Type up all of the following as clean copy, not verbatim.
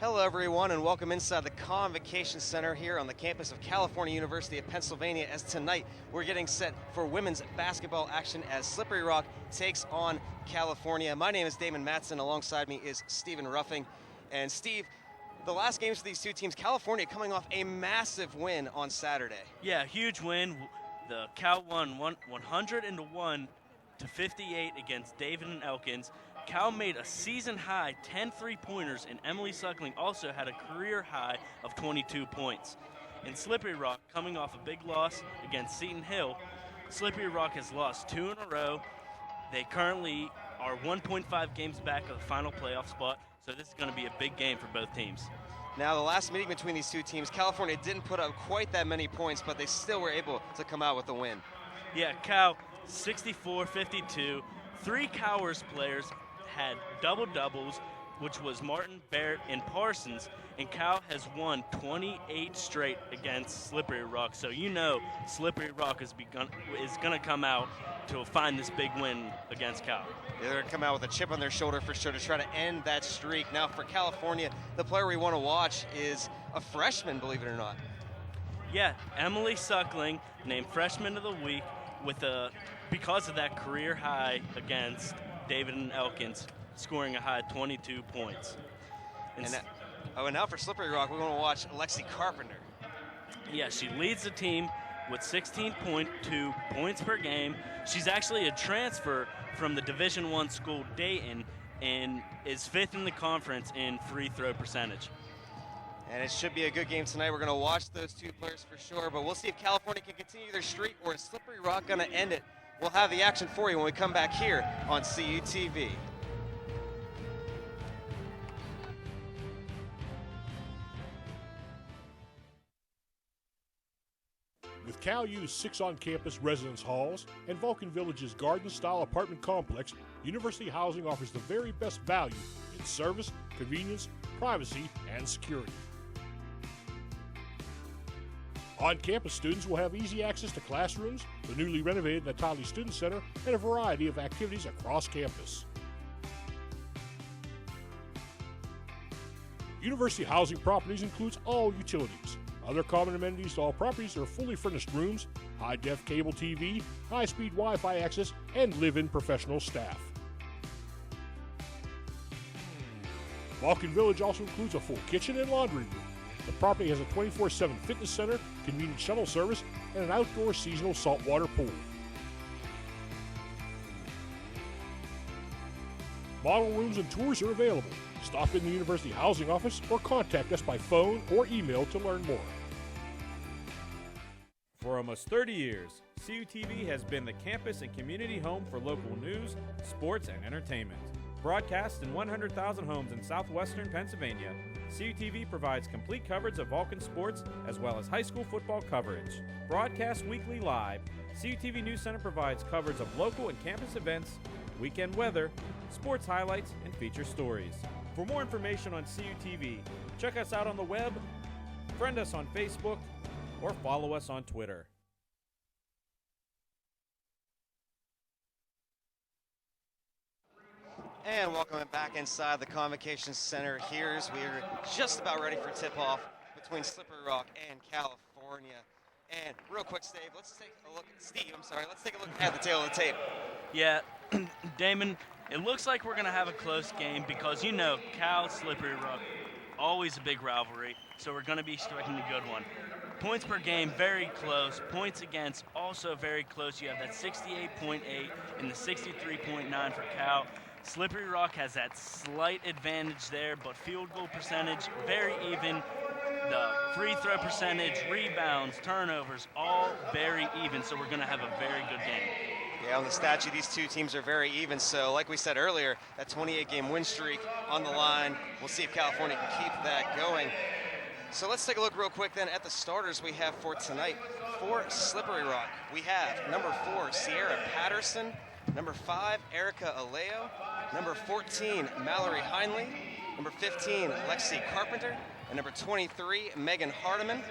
Hello everyone and welcome inside the Convocation Center here on the campus of California University of Pennsylvania, as tonight we're getting set for women's basketball action as Slippery Rock takes on California. My name is Damon Matson, alongside me is Stephen Ruffing. And Steve, the last games for these two teams, California coming off a massive win on Saturday. Yeah, huge win. The Cal won 101 to 58 against David and Elkins. Cal made a season-high 10 three-pointers, and Emily Suckling also had a career high of 22 points. And Slippery Rock, coming off a big loss against Seton Hill, Slippery Rock has lost 2 in a row. They currently are 1.5 games back of the final playoff spot, so this is going to be a big game for both teams. Now, the last meeting between these two teams, California didn't put up quite that many points, but they still were able to come out with the win. Yeah, Cal 64-52. 3 Cowers players had double-doubles, which was Martin, Barrett, and Parsons, and Cal has won 28 straight against Slippery Rock. So you know Slippery Rock is going to come out to find this big win against Cal. They're going to come out with a chip on their shoulder for sure to try to end that streak. Now for California, the player we want to watch is a freshman, believe it or not. Yeah, Emily Suckling, named Freshman of the Week, because of that career high against David and Elkins, scoring a high 22 points. And now for Slippery Rock, we're going to watch Lexi Carpenter. Yeah, she leads the team with 16.2 points per game. She's actually a transfer from the Division I school Dayton and is 5th in the conference in free throw percentage. And it should be a good game tonight. We're going to watch those two players for sure, but we'll see if California can continue their streak or is Slippery Rock going to end it. We'll have the action for you when we come back here on CUTV. With Cal U's 6 on-campus residence halls and Vulcan Village's garden-style apartment complex, University Housing offers the very best value in service, convenience, privacy, and security. On-campus students will have easy access to classrooms, the newly renovated Natali Student Center, and a variety of activities across campus. University Housing Properties includes all utilities. Other common amenities to all properties are fully furnished rooms, high-def cable TV, high-speed Wi-Fi access, and live-in professional staff. Vulcan Village also includes a full kitchen and laundry room. The property has a 24/7 fitness center, convenient shuttle service, and an outdoor seasonal saltwater pool. Model rooms and tours are available. Stop in the University Housing Office or contact us by phone or email to learn more. For almost 30 years, CUTV has been the campus and community home for local news, sports, and entertainment. Broadcast in 100,000 homes in southwestern Pennsylvania, CUTV provides complete coverage of Vulcan sports as well as high school football coverage. Broadcast weekly live, CUTV News Center provides coverage of local and campus events, weekend weather, sports highlights, and feature stories. For more information on CUTV, check us out on the web, friend us on Facebook, or follow us on Twitter. And welcome back inside the Convocation Center here as we are just about ready for tip-off between Slippery Rock and California. And real quick, let's take a look at the tail of the tape. Yeah, Damon, it looks like we're going to have a close game because, you know, Cal, Slippery Rock, always a big rivalry, so we're going to be striking a good one. Points per game, very close. Points against, also very close. You have that 68.8 and the 63.9 for Cal. Slippery Rock has that slight advantage there, but field goal percentage, very even. The free throw percentage, rebounds, turnovers, all very even, so we're going to have a very good game. Yeah, on the stat sheet, these two teams are very even, so like we said earlier, that 28-game win streak on the line. We'll see if California can keep that going. So let's take a look real quick then at the starters we have for tonight. For Slippery Rock, we have number 4, Sierra Patterson, number 5, Erica Aleo, number 14, Mallory Heinley, number 15, Lexi Carpenter, and number 23, Megan Hardiman.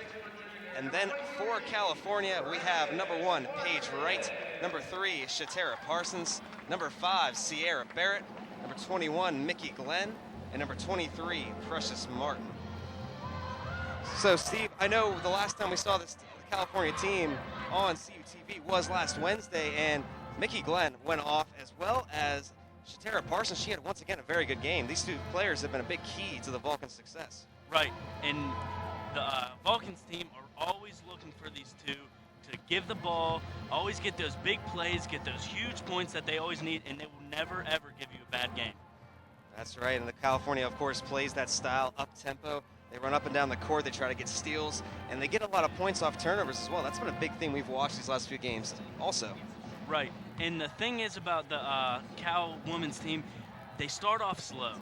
And then for California, we have number 1, Paige Wright, number 3, Shatera Parsons, number 5, Sierra Barrett, number 21, Mickey Glenn, and number 23, Precious Martin. So, Steve, I know the last time we saw this California team on CUTV was last Wednesday, and Mickey Glenn went off, as well as Shatara Parsons. She had once again a very good game. These two players have been a big key to the Vulcans' success. Right, and the Vulcans team are always looking for these two to give the ball, always get those big plays, get those huge points that they always need, and they will never, ever give you a bad game. That's right, and the California, of course, plays that style, up-tempo. They run up and down the court, they try to get steals, and they get a lot of points off turnovers as well. That's been a big thing we've watched these last few games also. Right, and the thing is about the Cal women's team, they start off slow,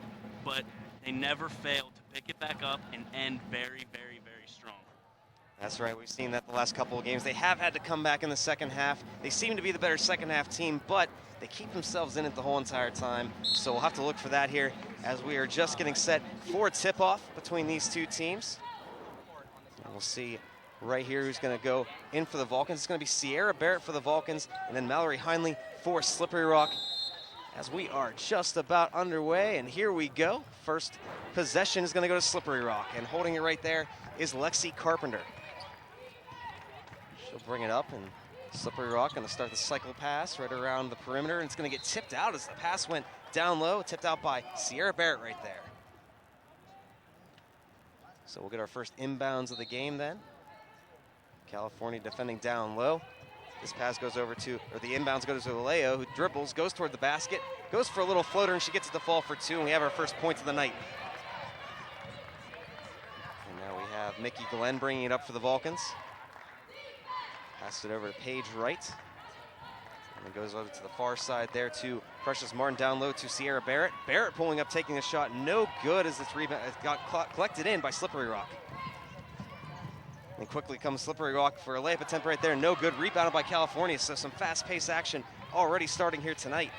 but they never fail to pick it back up and end very, very, very strong. That's right, we've seen that the last couple of games. They have had to come back in the second half. They seem to be the better second half team, but they keep themselves in it the whole entire time. So we'll have to look for that here as we are just getting set for tip-off between these two teams. And we'll see right here who's going to go in for the Vulcans. It's going to be Sierra Barrett for the Vulcans, and then Mallory Heinley for Slippery Rock, as we are just about underway. And here we go. First possession is going to go to Slippery Rock, and holding it right there is Lexi Carpenter. She'll bring it up, and Slippery Rock going to start the cycle pass right around the perimeter, and it's going to get tipped out as the pass went down low, tipped out by Sierra Barrett right there. So we'll get our first inbounds of the game then. California defending down low. This pass goes over to, or the inbounds goes to Aleo, who dribbles, goes toward the basket, goes for a little floater, and she gets it to fall for two, and we have our first point of the night. And now we have Mickey Glenn bringing it up for the Vulcans. Passed it over to Paige Wright. And it goes over to the far side there to Precious Martin, down low to Sierra Barrett. Barrett pulling up, taking a shot, no good as this rebound got collected in by Slippery Rock. And quickly comes Slippery Rock for a layup attempt right there, no good, rebounded by California, so some fast-paced action already starting here tonight.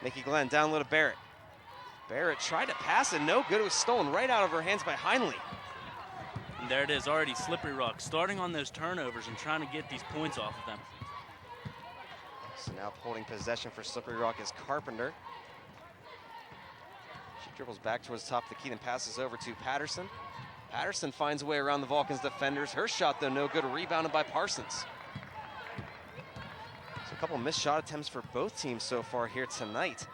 Mickey Glenn down low to Barrett. Barrett tried to pass it, no good, it was stolen right out of her hands by Heinley. And there it is, already Slippery Rock starting on those turnovers and trying to get these points off of them. So now holding possession for Slippery Rock is Carpenter. She dribbles back towards the top of the key and passes over to Patterson. Patterson finds a way around the Vulcans defenders. Her shot, though, no good, rebounded by Parsons. So a couple missed shot attempts for both teams so far here tonight.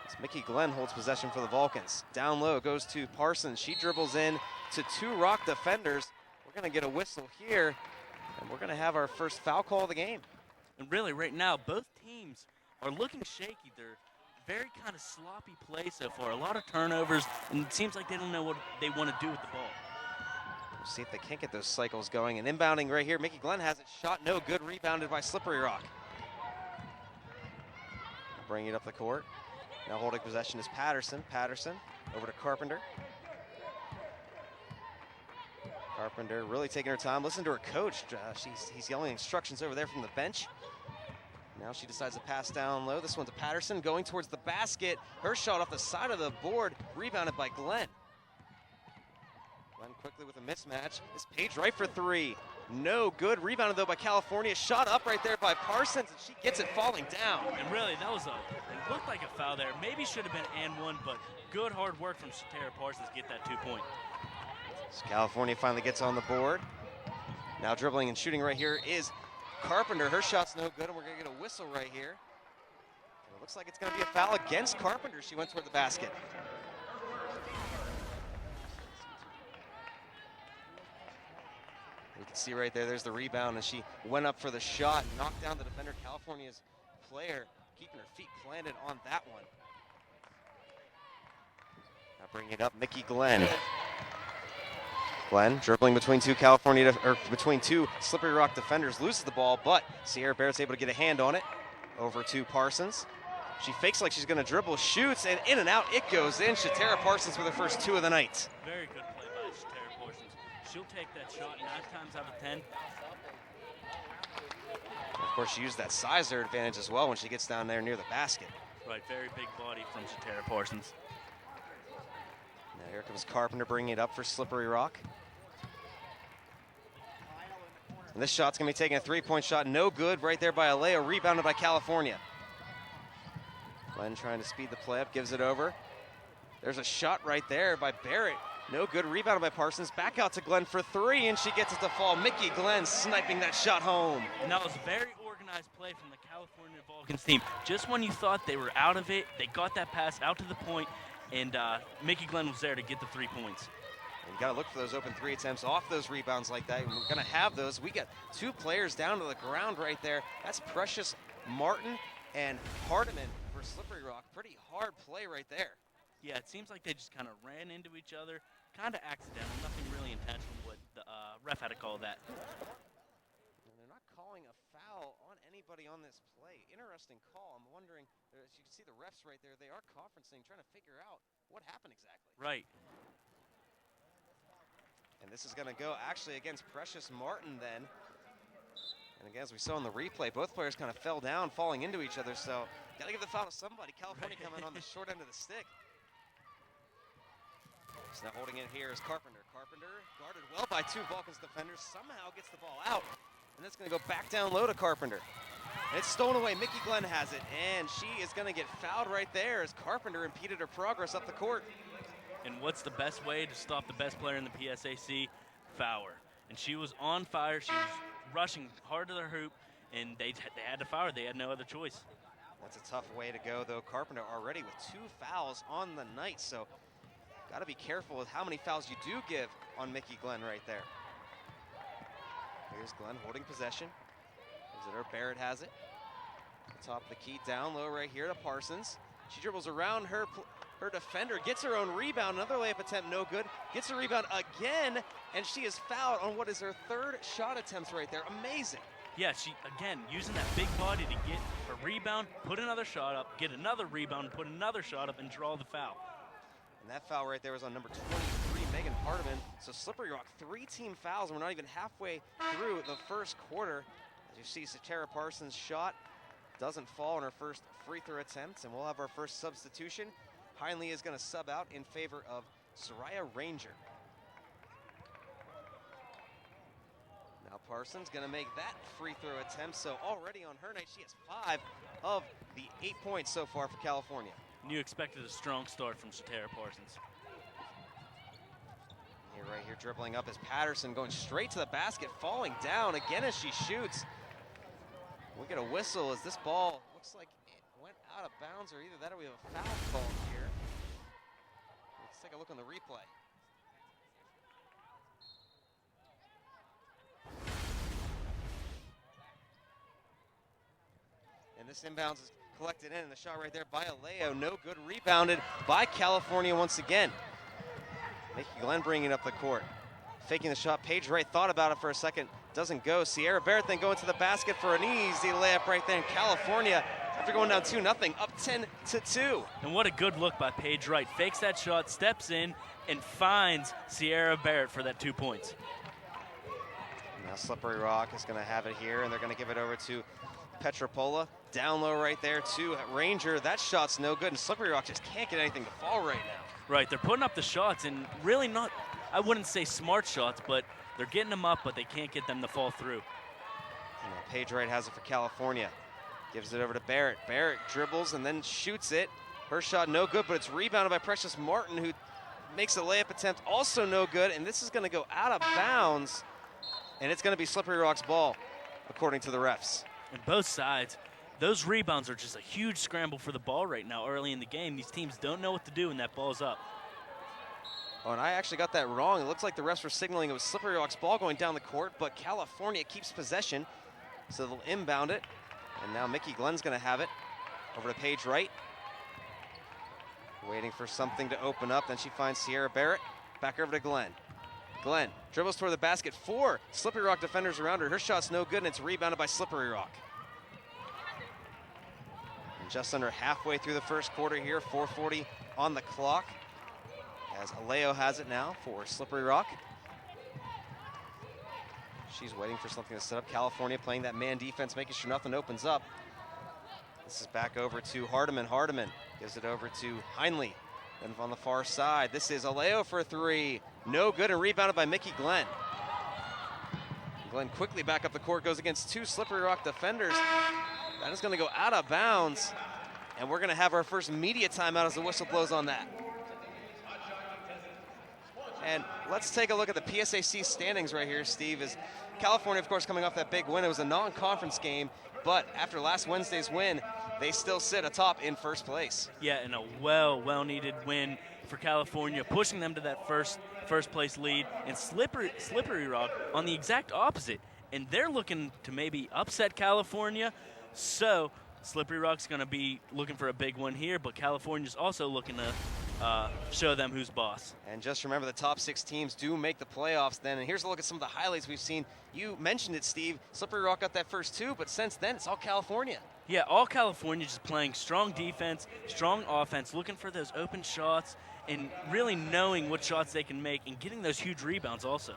As Mickey Glenn holds possession for the Vulcans. Down low goes to Parsons. She dribbles in to two Rock defenders. We're going to get a whistle here, and we're going to have our first foul call of the game. And really, right now, both teams are looking shaky. They're very kind of sloppy play so far. A lot of turnovers, and it seems like they don't know what they want to do with the ball. We'll see if they can't get those cycles going. And inbounding right here, Mickey Glenn has it, shot no good, rebounded by Slippery Rock. Bringing it up the court. Now holding possession is Patterson. Patterson over to Carpenter. Carpenter really taking her time. Listen to her coach. He's yelling instructions over there from the bench. Now she decides to pass down low. This one's to Patterson going towards the basket. Her shot off the side of the board, rebounded by Glenn. Glenn quickly with a mismatch. It's Paige Wright for three. No good. Rebounded though by California. Shot up right there by Parsons, and she gets it falling down. And really, it looked like a foul there. Maybe should have been and one, but good hard work from Shatara Parsons to get that 2 point. So California finally gets on the board. Now dribbling and shooting right here is Carpenter. Her shot's no good, and we're going to get a whistle right here. And it looks like it's going to be a foul against Carpenter. She went toward the basket. You can see right there's the rebound, and she went up for the shot, knocked down the defender, California's player, keeping her feet planted on that one. Now bringing it up, Mickey Glenn. Glenn dribbling between two between two Slippery Rock defenders, loses the ball, but Sierra Barrett's able to get a hand on it. Over to Parsons. She fakes like she's going to dribble, shoots, and in and out it goes in. Shatara Parsons with her first two of the night. Very good play by Shatara Parsons. She'll take that shot 9 times out of 10. Of course, she used that size advantage as well when she gets down there near the basket. Right, very big body from Shatara Parsons. Now here comes Carpenter bringing it up for Slippery Rock. And this shot's going to be taking a three-point shot. No good right there by Aleo, rebounded by California. Glenn trying to speed the play up, gives it over. There's a shot right there by Barrett. No good, rebounded by Parsons. Back out to Glenn for three, and she gets it to fall. Mickey Glenn sniping that shot home. And that was a very organized play from the California Vulcans team. Just when you thought they were out of it, they got that pass out to the point, and Mickey Glenn was there to get the 3 points. You got to look for those open three attempts off those rebounds like that. And we're going to have those. We got 2 players down to the ground right there. That's Precious Martin and Hardiman for Slippery Rock. Pretty hard play right there. Yeah, it seems like they just kind of ran into each other, kind of accidental, nothing really intentional. What the ref had to call that. And they're not calling a foul on anybody on this play. Interesting call. I'm wondering, as you can see the refs right there, they are conferencing, trying to figure out what happened exactly. Right. And this is going to go actually against Precious Martin then. And again, as we saw in the replay, both players kind of fell down, falling into each other. So got to give the foul to somebody. California coming on the short end of the stick. So now holding it here is Carpenter. Carpenter guarded well by 2 Vulcans defenders. Somehow gets the ball out. And it's going to go back down low to Carpenter. And it's stolen away. Mickey Glenn has it. And she is going to get fouled right there as Carpenter impeded her progress up the court. And what's the best way to stop the best player in the PSAC? Foul her. And she was on fire. She was rushing hard to the hoop, and they had to foul her. They had no other choice. That's a tough way to go, though. Carpenter already with 2 fouls on the night, so got to be careful with how many fouls you do give on Mickey Glenn right there. Here's Glenn holding possession. Gives it her. Barrett has it. Top of the key, down low right here to Parsons. She dribbles around her defender, gets her own rebound, another layup attempt, no good. Gets a rebound again, and she is fouled on what is her 3rd shot attempt right there. Amazing. Yeah, she, again, using that big body to get a rebound, put another shot up, get another rebound, put another shot up, and draw the foul. And that foul right there was on number 23, Megan Hardiman. So Slippery Rock, 3 team fouls, and we're not even halfway through the first quarter. As you see, Satara Parsons' shot doesn't fall on her first free throw attempt, and we'll have our first substitution. Heinley is going to sub out in favor of Soraya Ranger. Now Parsons going to make that free throw attempt, so already on her night, she has 5 of the 8 points so far for California. And you expected a strong start from Satara Parsons. Here, right here, dribbling up is Patterson, going straight to the basket, falling down again as she shoots. We get a whistle as this ball looks like it went out of bounds, or either that or we have a foul call here. Let's take a look on the replay. And this inbounds is collected in, and the shot right there by Aleo, no good, rebounded by California once again. Mickey Glenn bringing up the court. Faking the shot, Paige Wright thought about it for a second, doesn't go. Sierra Barrett then going to the basket for an easy layup right there in California. After going down 2-0, up 10-2. And what a good look by Paige Wright. Fakes that shot, steps in, and finds Sierra Barrett for that 2 points. Now Slippery Rock is going to have it here, and they're going to give it over to Petropola. Down low right there to Ranger. That shot's no good, and Slippery Rock just can't get anything to fall right now. Right, they're putting up the shots, and really not, I wouldn't say smart shots, but they're getting them up, but they can't get them to fall through. Paige Wright has it for California. Gives it over to Barrett. Barrett dribbles and then shoots it. Her shot no good, but it's rebounded by Precious Martin, who makes a layup attempt, also no good, and this is going to go out of bounds, and it's going to be Slippery Rock's ball, according to the refs. And both sides, those rebounds are just a huge scramble for the ball right now early in the game. These teams don't know what to do when that ball's up. Oh, and I actually got that wrong. It looks like the refs were signaling it was Slippery Rock's ball going down the court, but California keeps possession, so they'll inbound it. And now Mickey Glenn's going to have it over to Paige Wright. Waiting for something to open up, then she finds Sierra Barrett. Back over to Glenn. Glenn dribbles toward the basket. 4 Slippery Rock defenders around her. Her shot's no good, and it's rebounded by Slippery Rock. And just under halfway through the first quarter here, 4:40 on the clock. As Aleo has it now for Slippery Rock. She's waiting for something to set up. California playing that man defense, making sure nothing opens up. This is back over to Hardiman. Hardiman gives it over to Heinley. Then on the far side, this is Aleo for 3. No good, and rebounded by Mickey Glenn. Glenn quickly back up the court, goes against 2 Slippery Rock defenders. That is going to go out of bounds, and we're going to have our first media timeout as the whistle blows on that. And let's take a look at the PSAC standings right here, Steve. Is California, of course, coming off that big win. It was a non-conference game, but after last Wednesday's win, they still sit atop in first place. Yeah, and a well-needed win for California, pushing them to that first place lead. And Slippery Rock on the exact opposite, and they're looking to maybe upset California. So Slippery Rock's going to be looking for a big one here, but California's also looking to show them who's boss. And just remember, the top 6 teams do make the playoffs then. And here's a look at some of the highlights we've seen. You mentioned it, Steve. Slippery Rock got that first 2, but since then, it's all California. Yeah, all California just playing strong defense, strong offense, looking for those open shots, and really knowing what shots they can make and getting those huge rebounds also.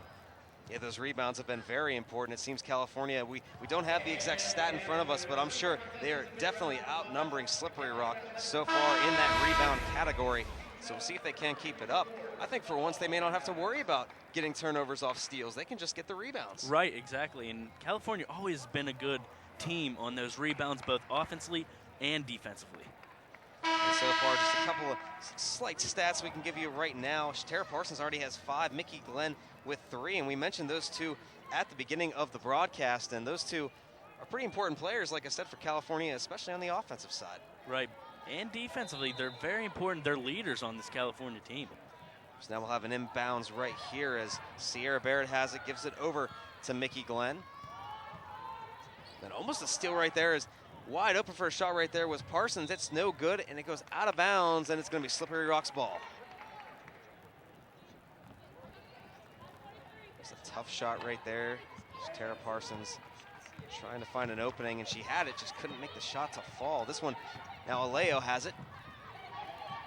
Yeah, those rebounds have been very important. It seems California, we don't have the exact stat in front of us, but I'm sure they are definitely outnumbering Slippery Rock so far in that rebound category. So we'll see if they can keep it up. I think for once they may not have to worry about getting turnovers off steals. They can just get the rebounds. Right, exactly. And California always been a good team on those rebounds, both offensively and defensively. And so far, just a couple of slight stats we can give you right now. Tara Parsons already has 5, Mickey Glenn with 3, and we mentioned those 2 at the beginning of the broadcast, and those 2 are pretty important players, like I said, for California, especially on the offensive side. Right, and defensively, they're very important. They're leaders on this California team. So now we'll have an inbounds right here as Sierra Barrett has it, gives it over to Mickey Glenn. And almost a steal right there is wide open for a shot right there was Parsons. It's no good, and it goes out of bounds, and it's going to be Slippery Rock's ball. It's a tough shot right there. There's Tara Parsons trying to find an opening, and she had it, just couldn't make the shot to fall. This one, now Aleo has it.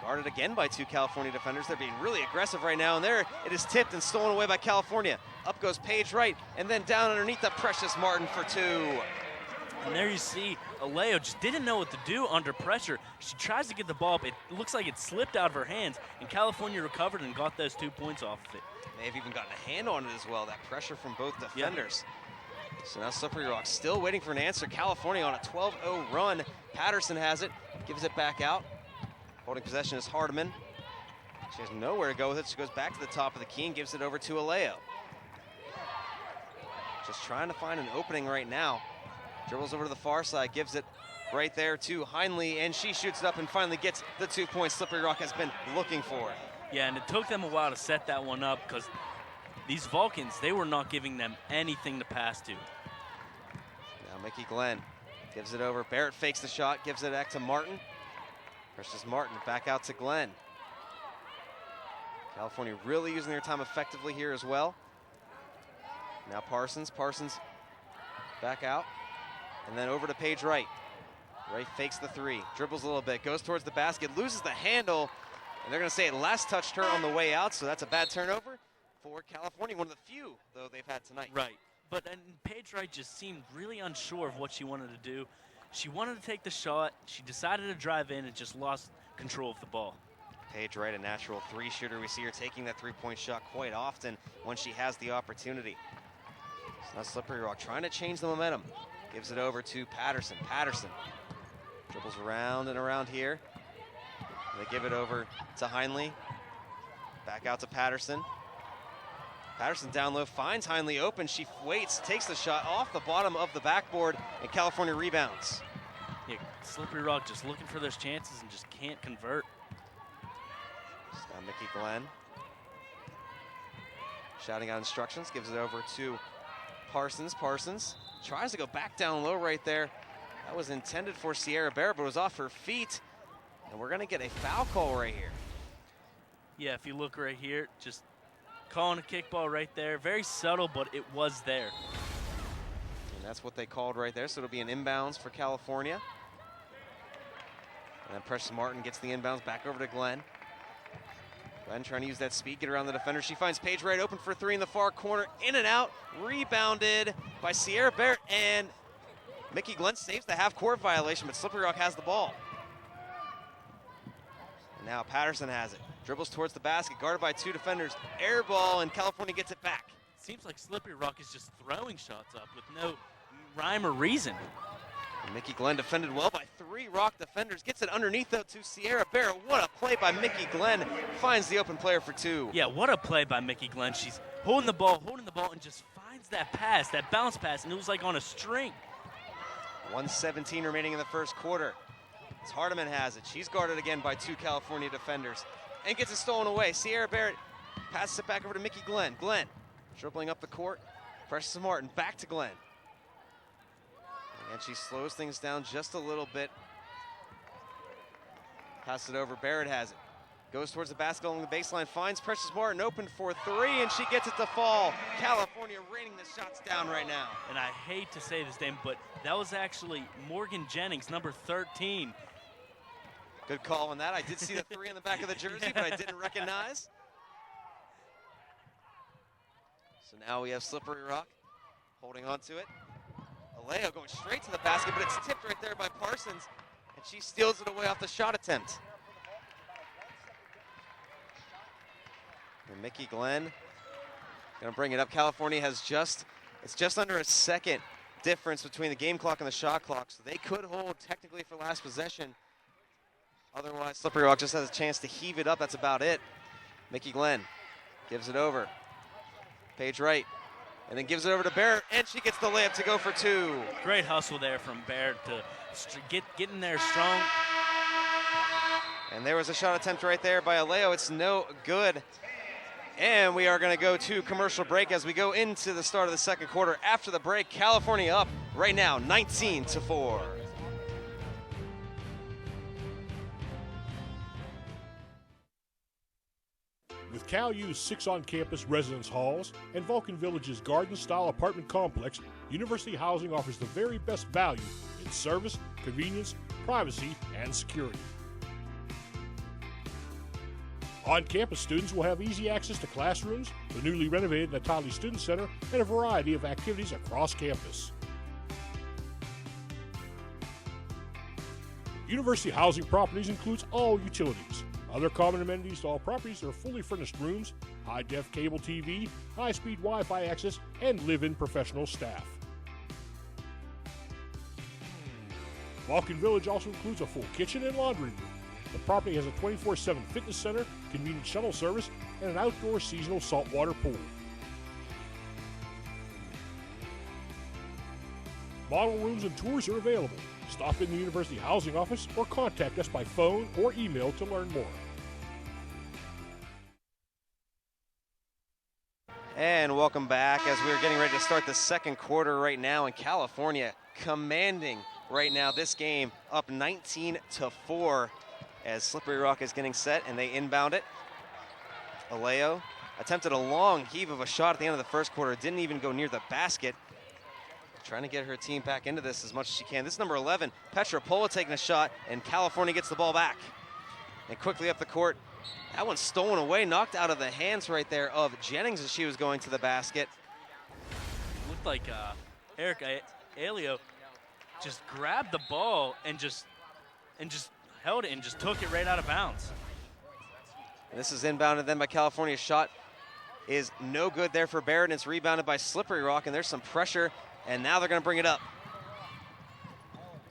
Guarded again by 2 California defenders. They're being really aggressive right now, and there it is tipped and stolen away by California. Up goes Paige Wright, and then down underneath the Precious Martin for 2. And there you see Aleo just didn't know what to do under pressure. She tries to get the ball, but it looks like it slipped out of her hands, and California recovered and got those 2 points off of it. May have even gotten a hand on it as well, that pressure from both defenders. Yep. So now Slippery Rock still waiting for an answer. California on a 12-0 run. Patterson has it, gives it back out. Holding possession is Hardiman. She has nowhere to go with it. She goes back to the top of the key and gives it over to Aleo. Just trying to find an opening right now. Dribbles over to the far side, gives it right there to Heinley, and she shoots it up and finally gets the 2 points Slippery Rock has been looking for. Yeah, and it took them a while to set that one up because these Vulcans, they were not giving them anything to pass to. Now Mickey Glenn gives it over. Barrett fakes the shot, gives it back to Martin. Versus Martin, back out to Glenn. California really using their time effectively here as well. Now Parsons back out. And then over to Paige Wright. Wright fakes the 3, dribbles a little bit, goes towards the basket, loses the handle, and they're going to say it last touched her on the way out, so that's a bad turnover for California, one of the few, though, they've had tonight. Right, but and Paige Wright just seemed really unsure of what she wanted to do. She wanted to take the shot, she decided to drive in and just lost control of the ball. Paige Wright, a natural 3-shooter. We see her taking that 3-point shot quite often when she has the opportunity. So now Slippery Rock trying to change the momentum. Gives it over to Patterson. Patterson dribbles around and around here. They give it over to Heinley. Back out to Patterson. Patterson down low, finds Heinley open. She waits, takes the shot off the bottom of the backboard, and California rebounds. Yeah, Slippery Rock just looking for those chances and just can't convert. So now Mickey Glenn shouting out instructions, gives it over to Parsons. Parsons tries to go back down low right there. That was intended for Sierra Barrett, but it was off her feet. And we're going to get a foul call right here. Yeah, if you look right here, just calling a kickball right there. Very subtle, but it was there. And that's what they called right there, so it'll be an inbounds for California. And then Precious Martin gets the inbounds back over to Glenn. Glenn trying to use that speed, get around the defender. She finds Paige Wright open for 3 in the far corner. In and out, rebounded by Sierra Barrett, and Mickey Glenn saves the half-court violation, but Slippery Rock has the ball. And now Patterson has it. Dribbles towards the basket, guarded by 2 defenders. Air ball, and California gets it back. Seems like Slippery Rock is just throwing shots up with no rhyme or reason. Mickey Glenn defended well by 3 Rock defenders. Gets it underneath, though, to Sierra Barrett. What a play by Mickey Glenn. Finds the open player for 2. Yeah, what a play by Mickey Glenn. She's holding the ball, and just finds that pass, that bounce pass, and it was like on a string. 1:17 remaining in the first quarter. As Hardiman has it. She's guarded again by 2 California defenders. And gets it stolen away. Sierra Barrett passes it back over to Mickey Glenn. Glenn dribbling up the court. Precious Martin back to Glenn. And she slows things down just a little bit. Pass it over. Barrett has it. Goes towards the basket along the baseline. Finds Precious Martin open for 3, and she gets it to fall. California raining the shots down right now. And I hate to say this, Dame, but that was actually Morgan Jennings, number 13. Good call on that. I did see the 3 on the back of the jersey, but I didn't recognize. So now we have Slippery Rock holding on to it. Aleo going straight to the basket, but it's tipped right there by Parsons, and she steals it away off the shot attempt. And Mickey Glenn gonna bring it up. California has it's just under a second difference between the game clock and the shot clock, so they could hold technically for last possession. Otherwise, Slippery Rock just has a chance to heave it up. That's about it. Mickey Glenn gives it over. Paige Wright, and then gives it over to Barrett, and she gets the layup to go for 2. Great hustle there from Barrett to get in there strong. And there was a shot attempt right there by Aleo. It's no good. And we are going to go to commercial break as we go into the start of the second quarter. After the break, California up right now, 19-4. With Cal U's 6 on-campus residence halls and Vulcan Village's garden-style apartment complex, University Housing offers the very best value in service, convenience, privacy, and security. On-campus students will have easy access to classrooms, the newly renovated Natali Student Center, and a variety of activities across campus. University Housing Properties includes all utilities. Other common amenities to all properties are fully furnished rooms, high-def cable TV, high-speed Wi-Fi access, and live-in professional staff. Vulcan Village also includes a full kitchen and laundry room. The property has a 24/7 fitness center, convenient shuttle service, and an outdoor seasonal saltwater pool. Model rooms and tours are available. Stop in the University Housing Office or contact us by phone or email to learn more. And welcome back as we're getting ready to start the second quarter right now, and California commanding right now this game, up 19-4 as Slippery Rock is getting set and they inbound it. Aleo attempted a long heave of a shot at the end of the first quarter, didn't even go near the basket. Trying to get her team back into this as much as she can. This is number 11, Petra Pola taking a shot, and California gets the ball back. And quickly up the court, that one's stolen away, knocked out of the hands right there of Jennings as she was going to the basket. Looked like Erica Aleo just grabbed the ball and just held it and just took it right out of bounds. And this is inbounded then by California. Shot is no good there for Barrett, and it's rebounded by Slippery Rock, and there's some pressure. And now they're going to bring it up.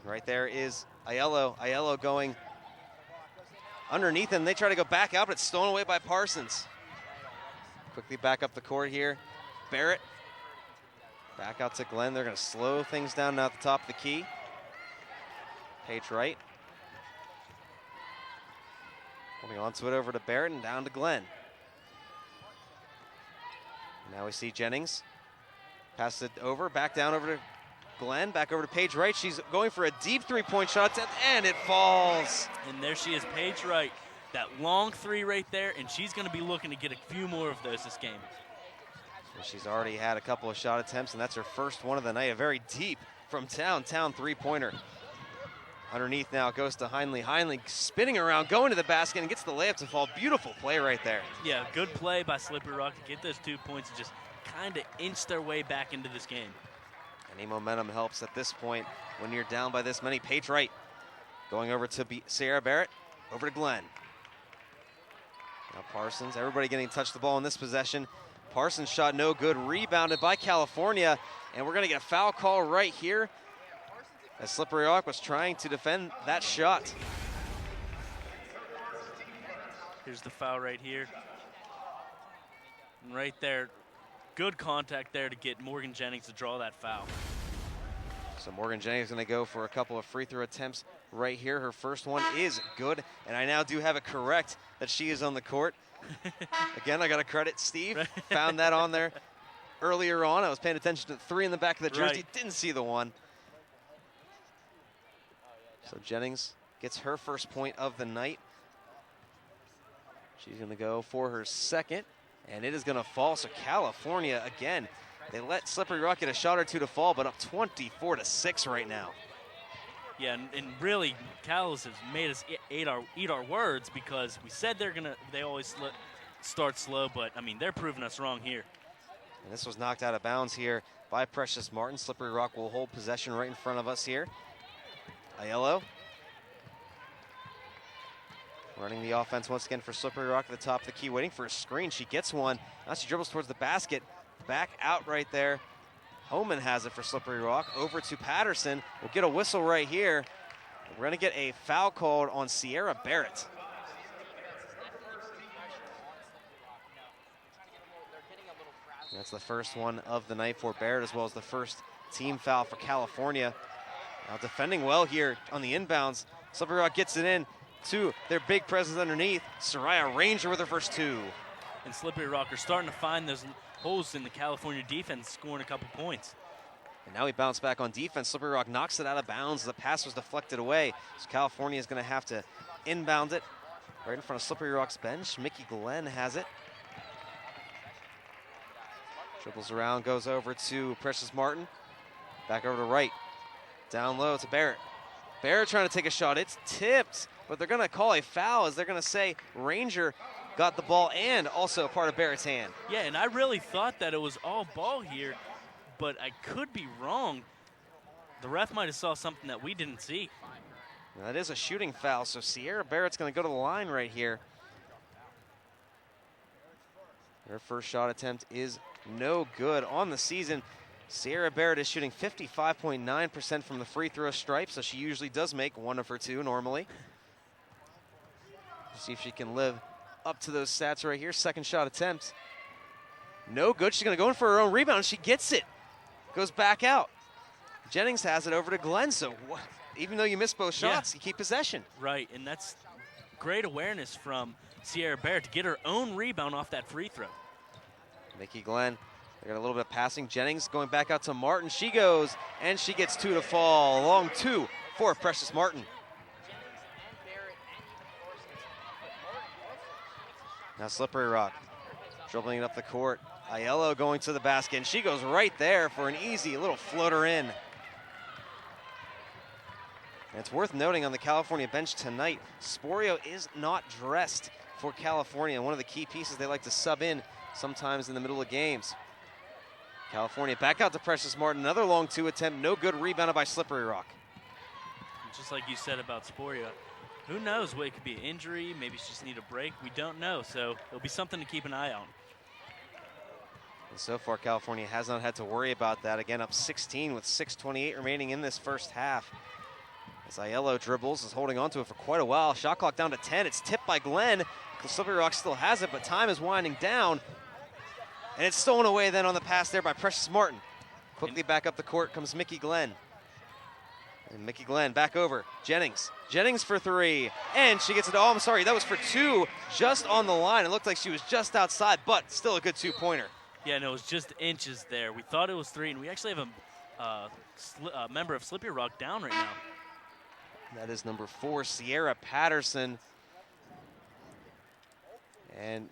Right there is Aiello. Aiello going underneath, and they try to go back out, but it's stolen away by Parsons. Quickly back up the court here. Barrett back out to Glenn. They're going to slow things down now at the top of the key. Paige Wright. Holding on to it over to Barrett and down to Glenn. Now we see Jennings. Pass it over, back down over to Glenn, back over to Paige Wright. She's going for a deep three-point shot, and it falls. And there she is, Paige Wright. That long 3 right there, and she's going to be looking to get a few more of those this game. She's already had a couple of shot attempts, and that's her first one of the night. A very deep from town three-pointer. Underneath now, it goes to Heinley. Heinley spinning around, going to the basket, and gets the layup to fall. Beautiful play right there. Yeah, good play by Slippery Rock to get those 2 points and just kind of inch their way back into this game. Any momentum helps at this point when you're down by this many. Paige Wright going over to Sierra Barrett, over to Glenn. Now Parsons, everybody getting to touch the ball in this possession. Parsons shot no good, rebounded by California, and we're going to get a foul call right here. as Slippery Rock was trying to defend that shot. Here's the foul right here. And right there, good contact there to get Morgan Jennings to draw that foul. So Morgan Jennings is going to go for a couple of free throw attempts right here. Her first one is good, and I now do have it correct that she is on the court. Again, I got to credit Steve. Found that on there earlier on. I was paying attention to the 3 in the back of the jersey. Right. Didn't see the 1. So Jennings gets her first point of the night. She's going to go for her second, and it is going to fall. So California, again, they let Slippery Rock get a shot or two to fall, but up 24-6 right now. Yeah, and really, Cal's has made us eat our words, because we said they always start slow, but I mean, they're proving us wrong here. And this was knocked out of bounds here by Precious Martin. Slippery Rock will hold possession right in front of us here. Aiello running the offense once again for Slippery Rock at the top of the key, waiting for a screen. She gets one. Now she dribbles towards the basket. Back out right there. Homan has it for Slippery Rock. Over to Patterson. We'll get a whistle right here. We're going to get a foul called on Sierra Barrett. That's the first one of the night for Barrett, as well as the first team foul for California. Now defending well here on the inbounds. Slippery Rock gets it in to their big presence underneath. Soraya Ranger with her first 2. And Slippery Rock are starting to find those holes in the California defense, scoring a couple points. And now we bounce back on defense. Slippery Rock knocks it out of bounds. The pass was deflected away. So California is going to have to inbound it right in front of Slippery Rock's bench. Mickey Glenn has it. Dribbles around, goes over to Precious Martin. Back over to Wright. Down low to Barrett. Barrett trying to take a shot. It's tipped, but they're going to call a foul, as they're going to say Ranger got the ball and also part of Barrett's hand. Yeah, and I really thought that it was all ball here, but I could be wrong. The ref might have saw something that we didn't see. Now, that is a shooting foul, so Sierra Barrett's going to go to the line right here. Her first shot attempt is no good on the season. Sierra Barrett is shooting 55.9% from the free throw stripe, so she usually does make 1 of her 2 normally. See if she can live up to those stats right here. Second shot attempt. No good. She's going to go in for her own rebound. She gets it. Goes back out. Jennings has it over to Glenn, so even though you miss both shots, you keep possession. Right, and that's great awareness from Sierra Barrett to get her own rebound off that free throw. Mickey Glenn, they got a little bit of passing. Jennings going back out to Martin. She goes, and she gets 2 to fall. Long 2 for Precious Martin. Now Slippery Rock dribbling it up the court. Aiello going to the basket, and she goes right there for an easy little floater in. And it's worth noting on the California bench tonight, Sporio is not dressed for California. One of the key pieces they like to sub in sometimes in the middle of games. California back out to Precious Martin. Another long 2 attempt, no good, rebounded by Slippery Rock. Just like you said about Sporio, who knows what it could be, an injury, maybe she just need a break, we don't know, so it'll be something to keep an eye on. And so far, California has not had to worry about that. Again, up 16 with 6:28 remaining in this first half. As Aiello dribbles, is holding on to it for quite a while. Shot clock down to 10. It's tipped by Glenn. Slippery Rock still has it, but time is winding down. And it's stolen away then on the pass there by Precious Martin. Quickly back up the court comes Mickey Glenn. And Mickey Glenn back over. Jennings. Jennings for 3. And she gets it. Oh, I'm sorry. That was for 2. Just on the line. It looked like she was just outside, but still a good 2-pointer. Yeah, no, it was just inches there. We thought it was 3, and we actually have a member of Slippery Rock down right now. That is number 4, Sierra Patterson. And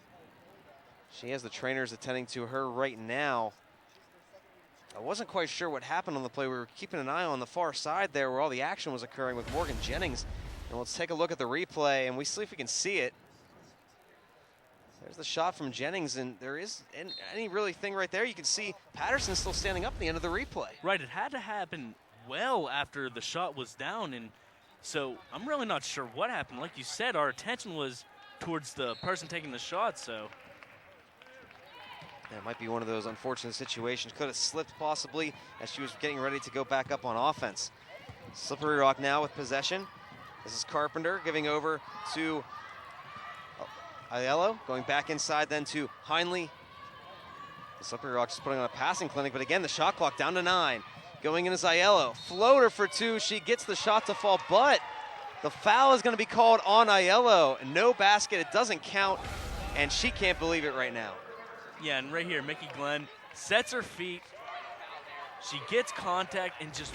she has the trainers attending to her right now. I wasn't quite sure what happened on the play. We were keeping an eye on the far side there where all the action was occurring with Morgan Jennings. And let's take a look at the replay, and we see if we can see it. There's the shot from Jennings, and there is any really thing right there. You can see Patterson still standing up at the end of the replay. Right, it had to happen well after the shot was down, and so I'm really not sure what happened. Like you said, our attention was towards the person taking the shot, so. That might be one of those unfortunate situations. Could have slipped possibly as she was getting ready to go back up on offense. Slippery Rock now with possession. This is Carpenter giving over to Aiello, going back inside then to Heinley. Slippery Rock just putting on a passing clinic, but again, the shot clock down to 9. Going in is Aiello. Floater for 2. She gets the shot to fall, but the foul is going to be called on Aiello. No basket. It doesn't count, and she can't believe it right now. Yeah, and right here, Mickey Glenn sets her feet. She gets contact, and just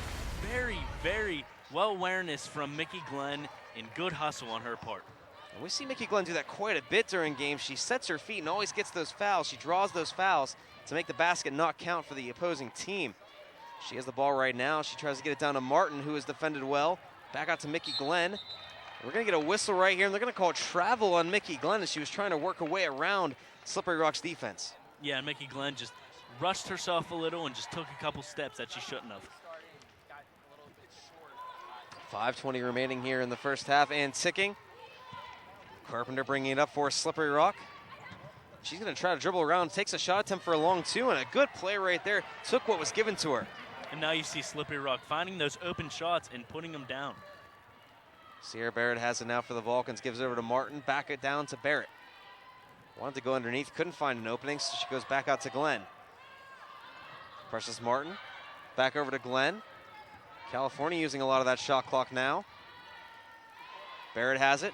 very, very well awareness from Mickey Glenn and good hustle on her part. And we see Mickey Glenn do that quite a bit during games. She sets her feet and always gets those fouls. She draws those fouls to make the basket not count for the opposing team. She has the ball right now. She tries to get it down to Martin, who has defended well. Back out to Mickey Glenn. We're going to get a whistle right here, and they're going to call travel on Mickey Glenn as she was trying to work her way around Slippery Rock's defense. Yeah, and Mickey Glenn just rushed herself a little and just took a couple steps that she shouldn't have. 5:20 remaining here in the first half and ticking. Carpenter bringing it up for Slippery Rock. She's going to try to dribble around, takes a shot attempt for a long 2, and a good play right there. Took what was given to her. And now you see Slippery Rock finding those open shots and putting them down. Sierra Barrett has it now for the Vulcans, gives it over to Martin, back it down to Barrett. Wanted to go underneath, couldn't find an opening, so she goes back out to Glenn. Precious Martin, back over to Glenn. California using a lot of that shot clock now. Barrett has it,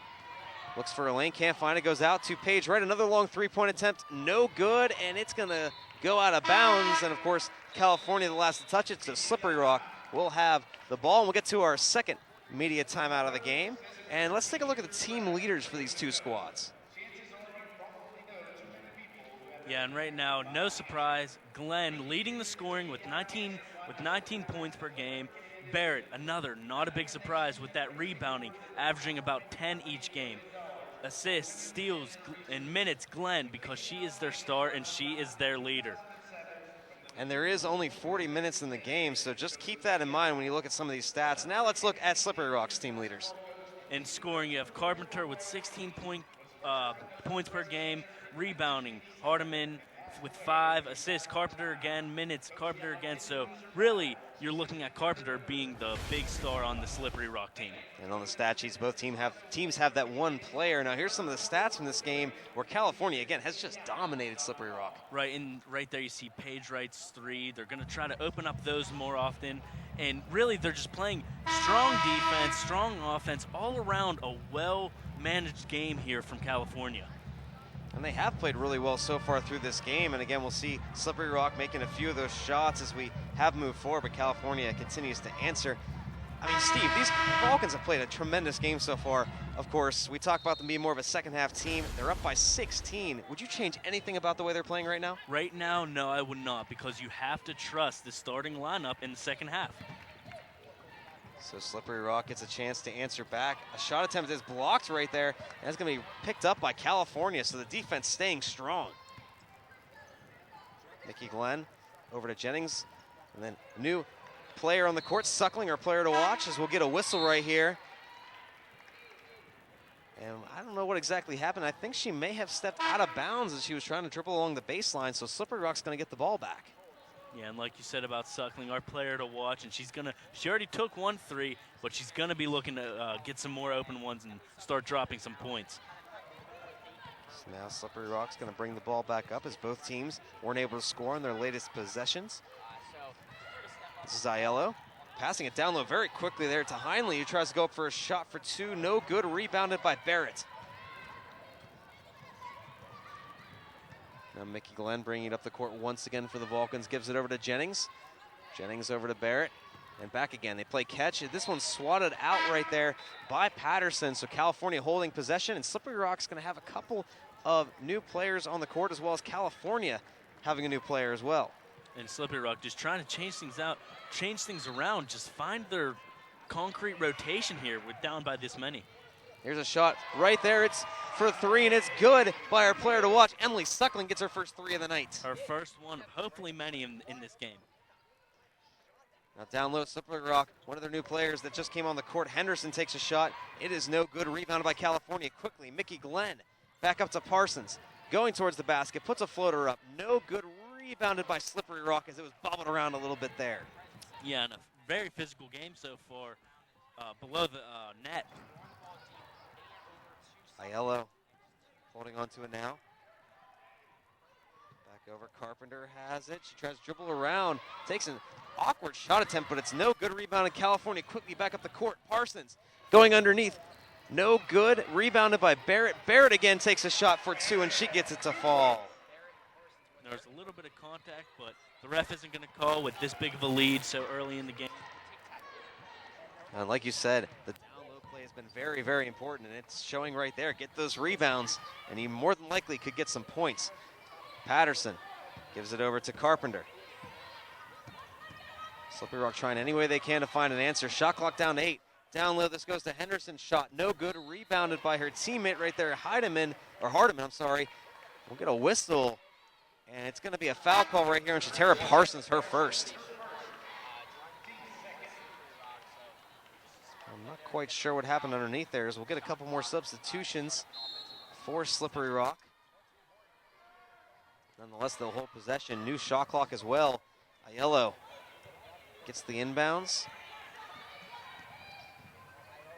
looks for a lane, can't find it, goes out to Page Wright. Another long 3-point attempt, no good, and it's gonna go out of bounds. And of course, California the last to touch it, so Slippery Rock will have the ball. And we'll get to our second media timeout of the game. And let's take a look at the team leaders for these two squads. Yeah, and right now, no surprise, Glenn leading the scoring with 19 points per game. Barrett, another, not a big surprise with that rebounding, averaging about 10 each game. Assists, steals, and minutes, Glenn, because she is their star and she is their leader. And there is only 40 minutes in the game, so just keep that in mind when you look at some of these stats. Now let's look at Slippery Rock's team leaders. In scoring, you have Carpenter with 16 points per game. Rebounding, Hardiman with 5 assists. Carpenter again, minutes, Carpenter again. So really, you're looking at Carpenter being the big star on the Slippery Rock team. And on the stat sheets, both teams have that one player. Now here's some of the stats from this game where California, again, has just dominated Slippery Rock. Right, and right there you see Page Wright's 3. They're going to try to open up those more often. And really, they're just playing strong defense, strong offense, all around a well-managed game here from California. And they have played really well so far through this game. And again, we'll see Slippery Rock making a few of those shots as we have moved forward, but California continues to answer. I mean, Steve, these Vulcans have played a tremendous game so far. Of course, we talk about them being more of a second half team. They're up by 16. Would you change anything about the way they're playing right now? Right now, no, I would not, because you have to trust the starting lineup in the second half. So Slippery Rock gets a chance to answer back. A shot attempt is blocked right there, and it's going to be picked up by California, so the defense staying strong. Mickey Glenn over to Jennings, and then new player on the court, Suckling, our player to watch, as we'll get a whistle right here. And I don't know what exactly happened. I think she may have stepped out of bounds as she was trying to dribble along the baseline, so Slippery Rock's going to get the ball back. Yeah, and like you said about Suckling, our player to watch, and she already took 1 3, but she's gonna be looking to get some more open ones and start dropping some points. So now Slippery Rock's gonna bring the ball back up as both teams weren't able to score on their latest possessions. This is Aiello, passing it down low very quickly there to Heinley, who tries to go up for a shot for 2, no good, rebounded by Barrett. Now Mickey Glenn bringing it up the court once again for the Vulcans, gives it over to Jennings. Jennings over to Barrett, and back again. They play catch. This one's swatted out right there by Patterson, so California holding possession, and Slippery Rock's gonna have a couple of new players on the court, as well as California having a new player as well. And Slippery Rock just trying to change things around, just find their concrete rotation here with down by this many. Here's a shot right there. It's for 3, and it's good by our player to watch. Emily Suckling gets her first 3 of the night. Her first one, hopefully many in this game. Now down low, Slippery Rock, one of their new players that just came on the court. Henderson takes a shot. It is no good. Rebounded by California quickly. Mickey Glenn back up to Parsons. Going towards the basket, puts a floater up. No good. Rebounded by Slippery Rock as it was bobbled around a little bit there. Yeah, and a very physical game so far. below the net. Aiello holding on to it now. Back over, Carpenter has it. She tries to dribble around, takes an awkward shot attempt, but it's no good. Rebound in California, quickly back up the court. Parsons going underneath, no good. Rebounded by Barrett. Barrett again takes a shot for 2, and she gets it to fall. There's a little bit of contact, but the ref isn't going to call with this big of a lead so early in the game. And like you said, the down-low play has been very, very important, and it's showing right there. Get those rebounds, and he more than likely could get some points. Patterson gives it over to Carpenter. Slippery Rock trying any way they can to find an answer. Shot clock down to 8. Down low, this goes to Henderson. Shot no good. Rebounded by her teammate right there, Hardiman. We'll get a whistle, and it's going to be a foul call right here on Shatera Parsons, her first. I'm not quite sure what happened underneath there, as we'll get a couple more substitutions for Slippery Rock. Nonetheless, they'll hold possession. New shot clock as well. Aiello gets the inbounds.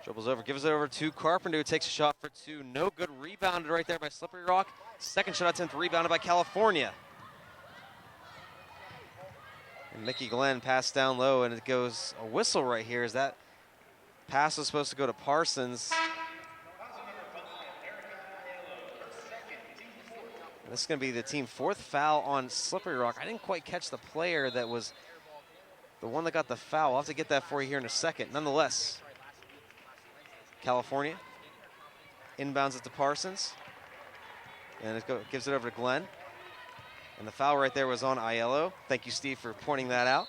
Dribbles over, gives it over to Carpenter, who takes a shot for 2. No good. Rebounded right there by Slippery Rock. Second shot attempt rebounded by California. And Mickey Glenn passed down low, and it goes a whistle right here as that pass was supposed to go to Parsons. This is going to be the team 4th foul on Slippery Rock. I didn't quite catch the player that was the one that got the foul. I'll have to get that for you here in a second. Nonetheless, California inbounds it to Parsons. And it gives it over to Glenn. And the foul right there was on Aiello. Thank you, Steve, for pointing that out.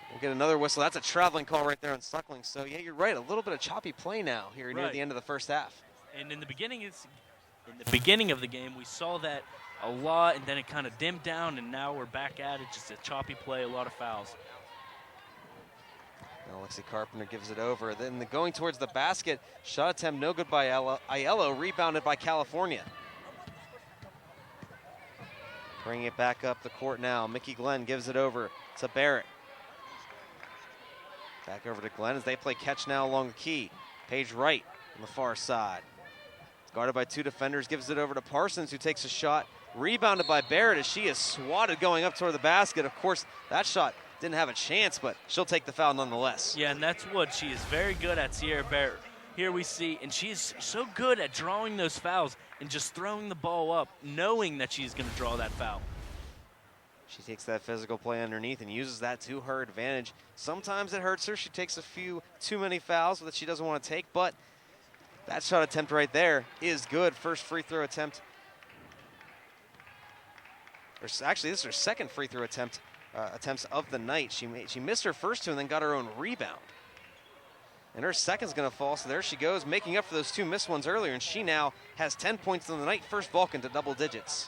We'll get another whistle. That's a traveling call right there on Suckling. So, yeah, you're right. A little bit of choppy play now here near the end of the first half. And in the beginning of the game, we saw that a lot, and then it kind of dimmed down, and now we're back at it. Just a choppy play, a lot of fouls. Now Lexi Carpenter gives it over. Then going towards the basket, shot attempt no good by Aiello, rebounded by California. Bringing it back up the court now. Mickey Glenn gives it over to Barrett. Back over to Glenn as they play catch now along the key. Paige Wright on the far side. Guarded by 2 defenders, gives it over to Parsons, who takes a shot. Rebounded by Barrett as she is swatted going up toward the basket. Of course, that shot didn't have a chance, but she'll take the foul nonetheless. Yeah, and that's what she is very good at, Sierra Barrett. Here we see, and she's so good at drawing those fouls and just throwing the ball up, knowing that she's going to draw that foul. She takes that physical play underneath and uses that to her advantage. Sometimes it hurts her. She takes a few too many fouls that she doesn't want to take, but that shot attempt right there is good. First free throw attempt. Actually, this is her second free throw attempts of the night. She missed her first 2 and then got her own rebound. And her second's going to fall, so there she goes, making up for those 2 missed ones earlier, and she now has 10 points on the night. First Vulcan to double digits.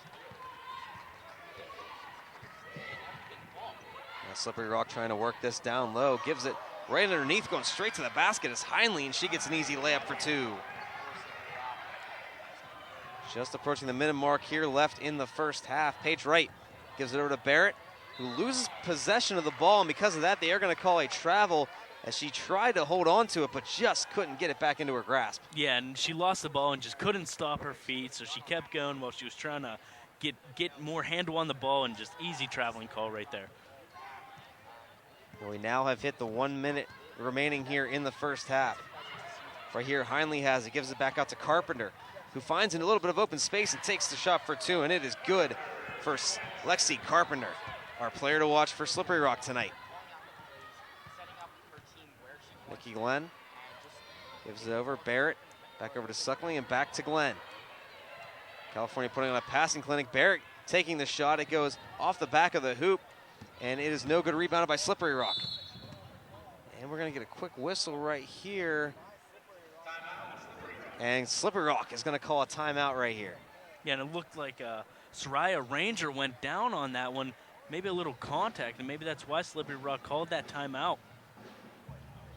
Now Slippery Rock trying to work this down low, gives it right underneath, going straight to the basket is Heinley, and she gets an easy layup for 2. Just approaching the minute mark here left in the first half. Paige Wright gives it over to Barrett, who loses possession of the ball, and because of that, they are going to call a travel as she tried to hold on to it, but just couldn't get it back into her grasp. Yeah, and she lost the ball and just couldn't stop her feet, so she kept going while she was trying to get more handle on the ball, and just easy traveling call right there. Well, we now have hit the 1 minute remaining here in the first half. Right here, Heinley has it, gives it back out to Carpenter, who finds in a little bit of open space and takes the shot for 2, and it is good for Lexi Carpenter, our player to watch for Slippery Rock tonight. Mickey Glenn gives it over. Barrett back over to Suckling and back to Glenn. California putting on a passing clinic. Barrett taking the shot. It goes off the back of the hoop, and it is no good. Rebounded by Slippery Rock. And we're going to get a quick whistle right here. And Slippery Rock is going to call a timeout right here. Yeah, and it looked like Soraya Ranger went down on that one. Maybe a little contact, and maybe that's why Slippery Rock called that timeout.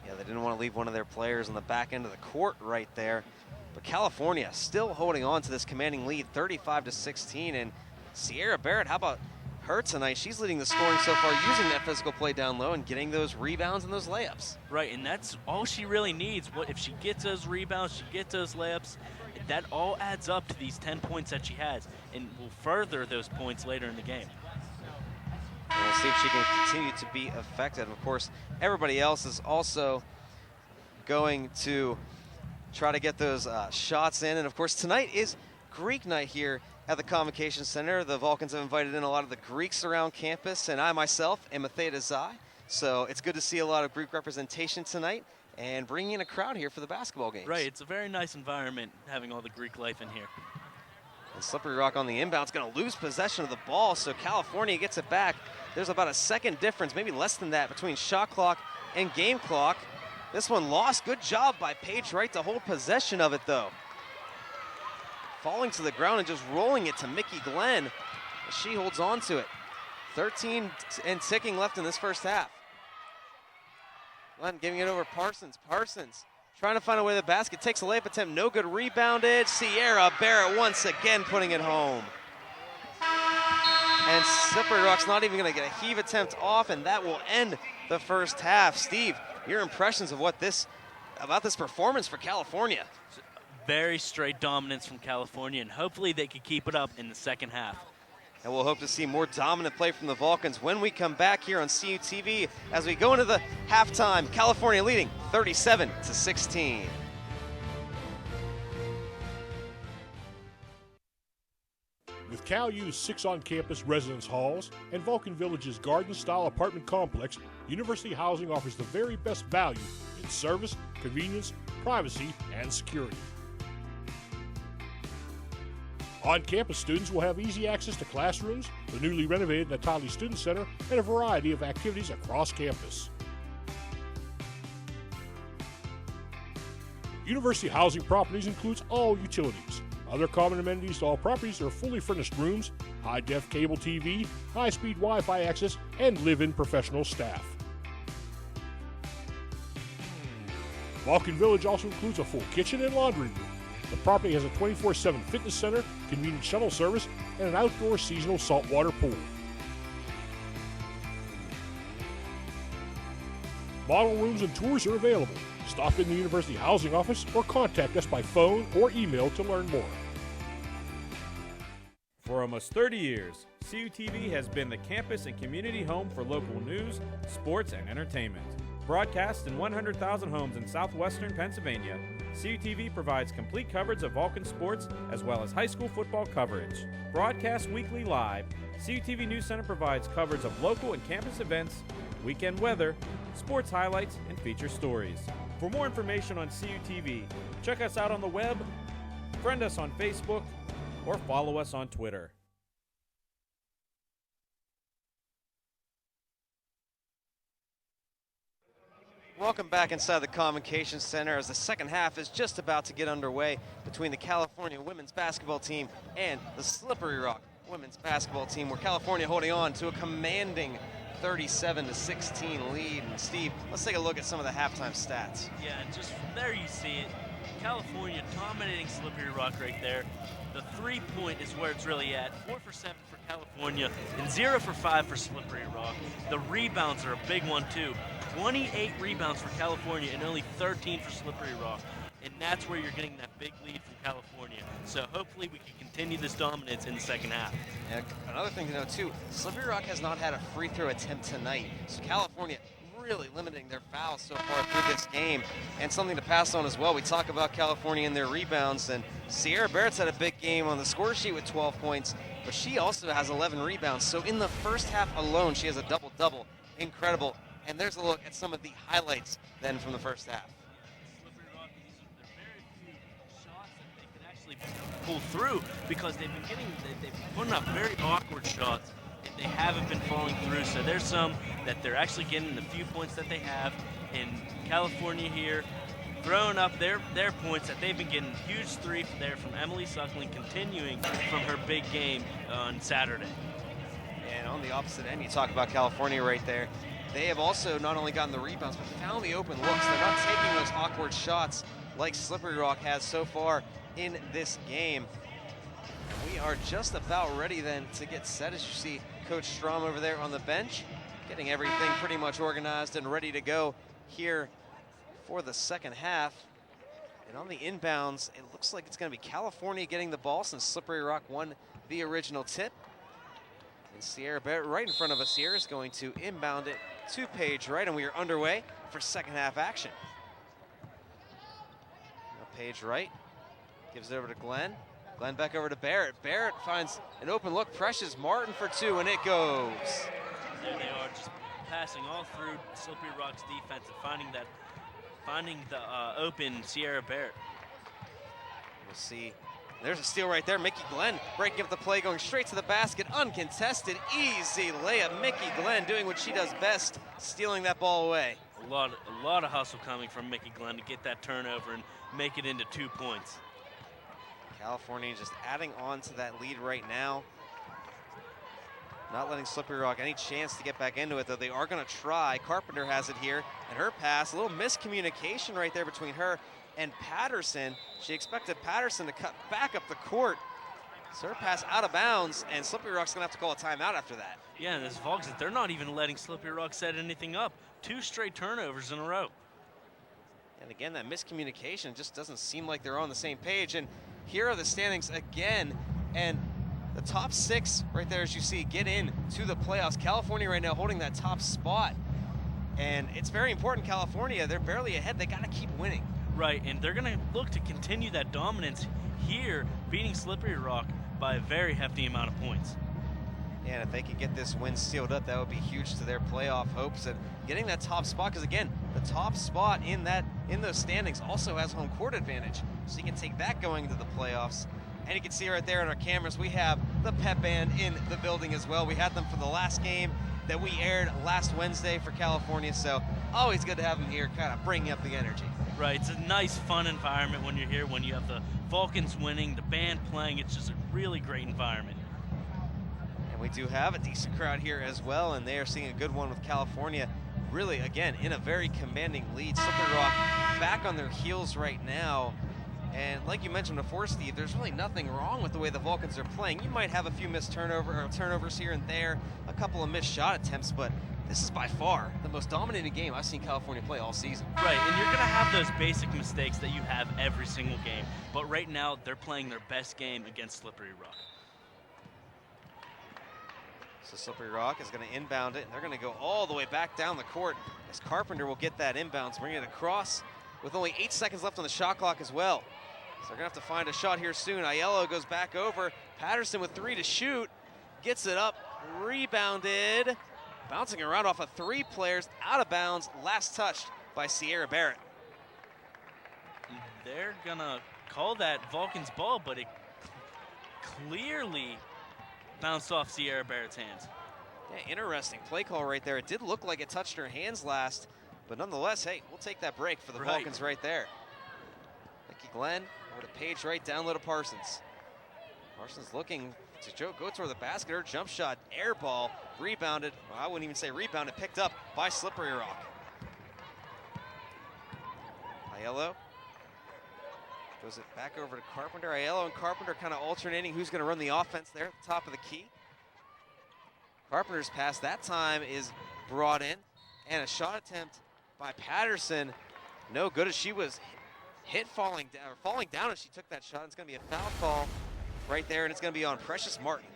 Yeah, they didn't want to leave one of their players on the back end of the court right there. But California still holding on to this commanding lead, 35-16. And Sierra Barrett, how about her tonight. She's leading the scoring so far, using that physical play down low and getting those rebounds and those layups. Right, and that's all she really needs. What if she gets those rebounds, she gets those layups, that all adds up to these 10 points that she has and will further those points later in the game. And we'll see if she can continue to be effective. Of course, everybody else is also going to try to get those shots in. And of course, tonight is Greek night here at the Convocation Center. The Vulcans have invited in a lot of the Greeks around campus, and I myself am a Theta Xi. So it's good to see a lot of Greek representation tonight and bringing in a crowd here for the basketball games. Right, it's a very nice environment having all the Greek life in here. And Slippery Rock on the inbound is going to lose possession of the ball, so California gets it back. There's about a second difference, maybe less than that, between shot clock and game clock. This one lost. Good job by Paige Wright to hold possession of it, though. Falling to the ground and just rolling it to Mickey Glenn. She holds on to it. 13 and ticking left in this first half. Glenn giving it over Parsons. Parsons trying to find a way to the basket. Takes a layup attempt. No good. Rebounded. Sierra Barrett once again putting it home. And Slippery Rock's not even going to get a heave attempt off, and that will end the first half. Steve, your impressions of about this performance for California? Very straight dominance from California, and hopefully they can keep it up in the second half. And we'll hope to see more dominant play from the Vulcans when we come back here on CUTV as we go into the halftime. California leading 37-16. With Cal U's 6 on-campus residence halls and Vulcan Village's garden-style apartment complex, University Housing offers the very best value in service, convenience, privacy, and security. On-campus students will have easy access to classrooms, the newly renovated Natali Student Center, and a variety of activities across campus. University Housing Properties includes all utilities. Other common amenities to all properties are fully furnished rooms, high-def cable TV, high-speed Wi-Fi access, and live-in professional staff. Vulcan Village also includes a full kitchen and laundry room. The property has a 24/7 fitness center, convenient shuttle service, and an outdoor seasonal saltwater pool. Model rooms and tours are available. Stop in the University Housing Office or contact us by phone or email to learn more. For almost 30 years, CUTV has been the campus and community home for local news, sports, and entertainment. Broadcast in 100,000 homes in southwestern Pennsylvania, CUTV provides complete coverage of Vulcan sports as well as high school football coverage. Broadcast weekly live, CUTV News Center provides coverage of local and campus events, weekend weather, sports highlights, and feature stories. For more information on CUTV, check us out on the web, friend us on Facebook, or follow us on Twitter. Welcome back inside the Convocation Center as the second half is just about to get underway between the California women's basketball team and the Slippery Rock women's basketball team, where California holding on to a commanding 37-16 lead. And Steve, let's take a look at some of the halftime stats. Yeah, and just from there you see it. California dominating Slippery Rock right there. The three-point is where it's really at. 4 for 7 for California and 0 for 5 for Slippery Rock. The rebounds are a big one too. 28 rebounds for California and only 13 for Slippery Rock. And that's where you're getting that big lead from California. So hopefully we can continue this dominance in the second half. And another thing to note too, Slippery Rock has not had a free throw attempt tonight. So California really limiting their fouls so far through this game. And something to pass on as well. We talk about California and their rebounds, and Sierra Barrett's had a big game on the score sheet with 12 points, but she also has 11 rebounds. So in the first half alone, she has a double-double. Incredible. And there's a look at some of the highlights then from the first half. Slippery Rock, there are very few shots that they can actually pull through because they've been putting up very awkward shots and they haven't been falling through. So there's some that they're actually getting the few points that they have. In California here, throwing up their points that they've been getting. Huge three there from Emily Suckling, continuing from her big game on Saturday. And on the opposite end, you talk about California right there. They have also not only gotten the rebounds, but found the open looks. They're not taking those awkward shots like Slippery Rock has so far in this game. And we are just about ready then to get set. As you see, Coach Strom over there on the bench, getting everything pretty much organized and ready to go here for the second half. And on the inbounds, it looks like it's going to be California getting the ball since Slippery Rock won the original tip. And Sierra Barrett right in front of us here is going to inbound it to Paige Wright, and we are underway for second half action. Now Paige Wright gives it over to Glenn. Glenn back over to Barrett. Barrett finds an open look, presses Martin for two, and it goes. There they are, just passing all through Slippery Rock's defense and finding the open Sierra Barrett. We'll see. There's a steal right there. Mickey Glenn breaking up the play, going straight to the basket, uncontested, easy layup. Mickey Glenn doing what she does best, stealing that ball away. A lot of hustle coming from Mickey Glenn to get that turnover and make it into 2 points. California just adding on to that lead right now. Not letting Slippery Rock any chance to get back into it, though they are going to try. Carpenter has it here, and her pass, a little miscommunication right there between her and Patterson. She expected Patterson to cut back up the court. So her pass out of bounds, and Slippery Rock's going to have to call a timeout after that. Yeah, and this Vulcans, they're not even letting Slippery Rock set anything up. 2 straight turnovers in a row. And again, that miscommunication just doesn't seem like they're on the same page. And here are the standings again, and the top 6 right there, as you see, get in to the playoffs. California right now holding that top spot, and it's very important. California, they're barely ahead. They got to keep winning. Right, and they're going to look to continue that dominance here, beating Slippery Rock by a very hefty amount of points. And if they can get this win sealed up, that would be huge to their playoff hopes and getting that top spot, because again, the top spot in those standings also has home court advantage, so you can take that going into the playoffs. And you can see right there on our cameras, we have the pep band in the building as well. We had them for the last game that we aired last Wednesday for California, so always good to have them here, kind of bringing up the energy. Right, it's a nice, fun environment when you're here, when you have the Vulcans winning, the band playing. It's just a really great environment. And we do have a decent crowd here as well, and they are seeing a good one with California. Really, again, in a very commanding lead. Slippery Rock back on their heels right now. And like you mentioned before, Steve, there's really nothing wrong with the way the Vulcans are playing. You might have a few missed turnovers here and there, a couple of missed shot attempts, but this is by far the most dominating game I've seen California play all season. Right, and you're going to have those basic mistakes that you have every single game. But right now, they're playing their best game against Slippery Rock. So Slippery Rock is going to inbound it, and they're going to go all the way back down the court as Carpenter will get that inbounds, bring it across with only 8 seconds left on the shot clock as well. So they're going to have to find a shot here soon. Aiello goes back over. Patterson with 3 to shoot. Gets it up. Rebounded. Bouncing around off of 3 players. Out of bounds. Last touched by Sierra Barrett. They're going to call that Vulcans ball, but it clearly bounced off Sierra Barrett's hands. Yeah, interesting play call right there. It did look like it touched her hands last, but nonetheless, hey, we'll take that break for the Vulcans right there. Mickey Glenn over to Paige Wright, down low to Parsons. Parsons looking to go toward the basket. Her jump shot, air ball, rebounded. Well, I wouldn't even say rebounded, picked up by Slippery Rock. Aiello goes it back over to Carpenter. Aiello and Carpenter kind of alternating who's going to run the offense there at the top of the key. Carpenter's pass that time is brought in, and a shot attempt by Patterson, no good, as she was hit falling down as she took that shot. It's going to be a foul call right there, and it's going to be on Precious Martin.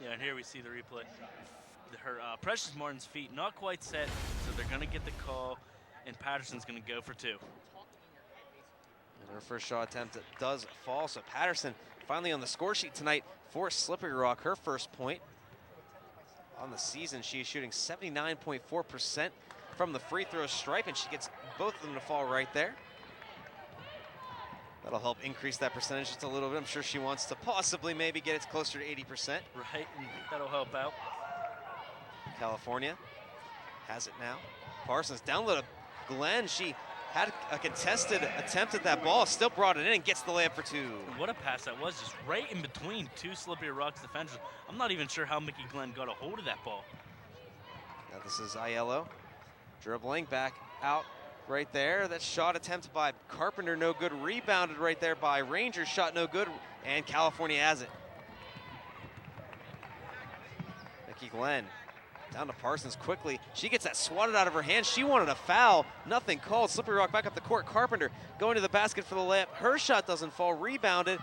Yeah, and here we see the replay. Her Precious Martin's feet not quite set, so they're going to get the call, and Patterson's going to go for 2. And her first shot attempt does fall, so Patterson finally on the score sheet tonight for Slippery Rock. Her first point on the season. She is shooting 79.4% from the free throw stripe, and she gets both of them to fall right there. That'll help increase that percentage just a little bit. I'm sure she wants to possibly maybe get it closer to 80%. Right, and that'll help out. California has it now. Parsons down low to Glenn. She had a contested attempt at that ball, still brought it in and gets the layup for 2. What a pass that was, just right in between 2 Slippery Rocks defenders. I'm not even sure how Mickey Glenn got a hold of that ball. Now this is Aiello dribbling back out right there. That shot attempt by Carpenter, no good. Rebounded right there by Rangers, shot no good, and California has it. Mickey Glenn down to Parsons quickly. She gets that swatted out of her hand. She wanted a foul. Nothing called. Slippery Rock back up the court. Carpenter going to the basket for the layup. Her shot doesn't fall. Rebounded.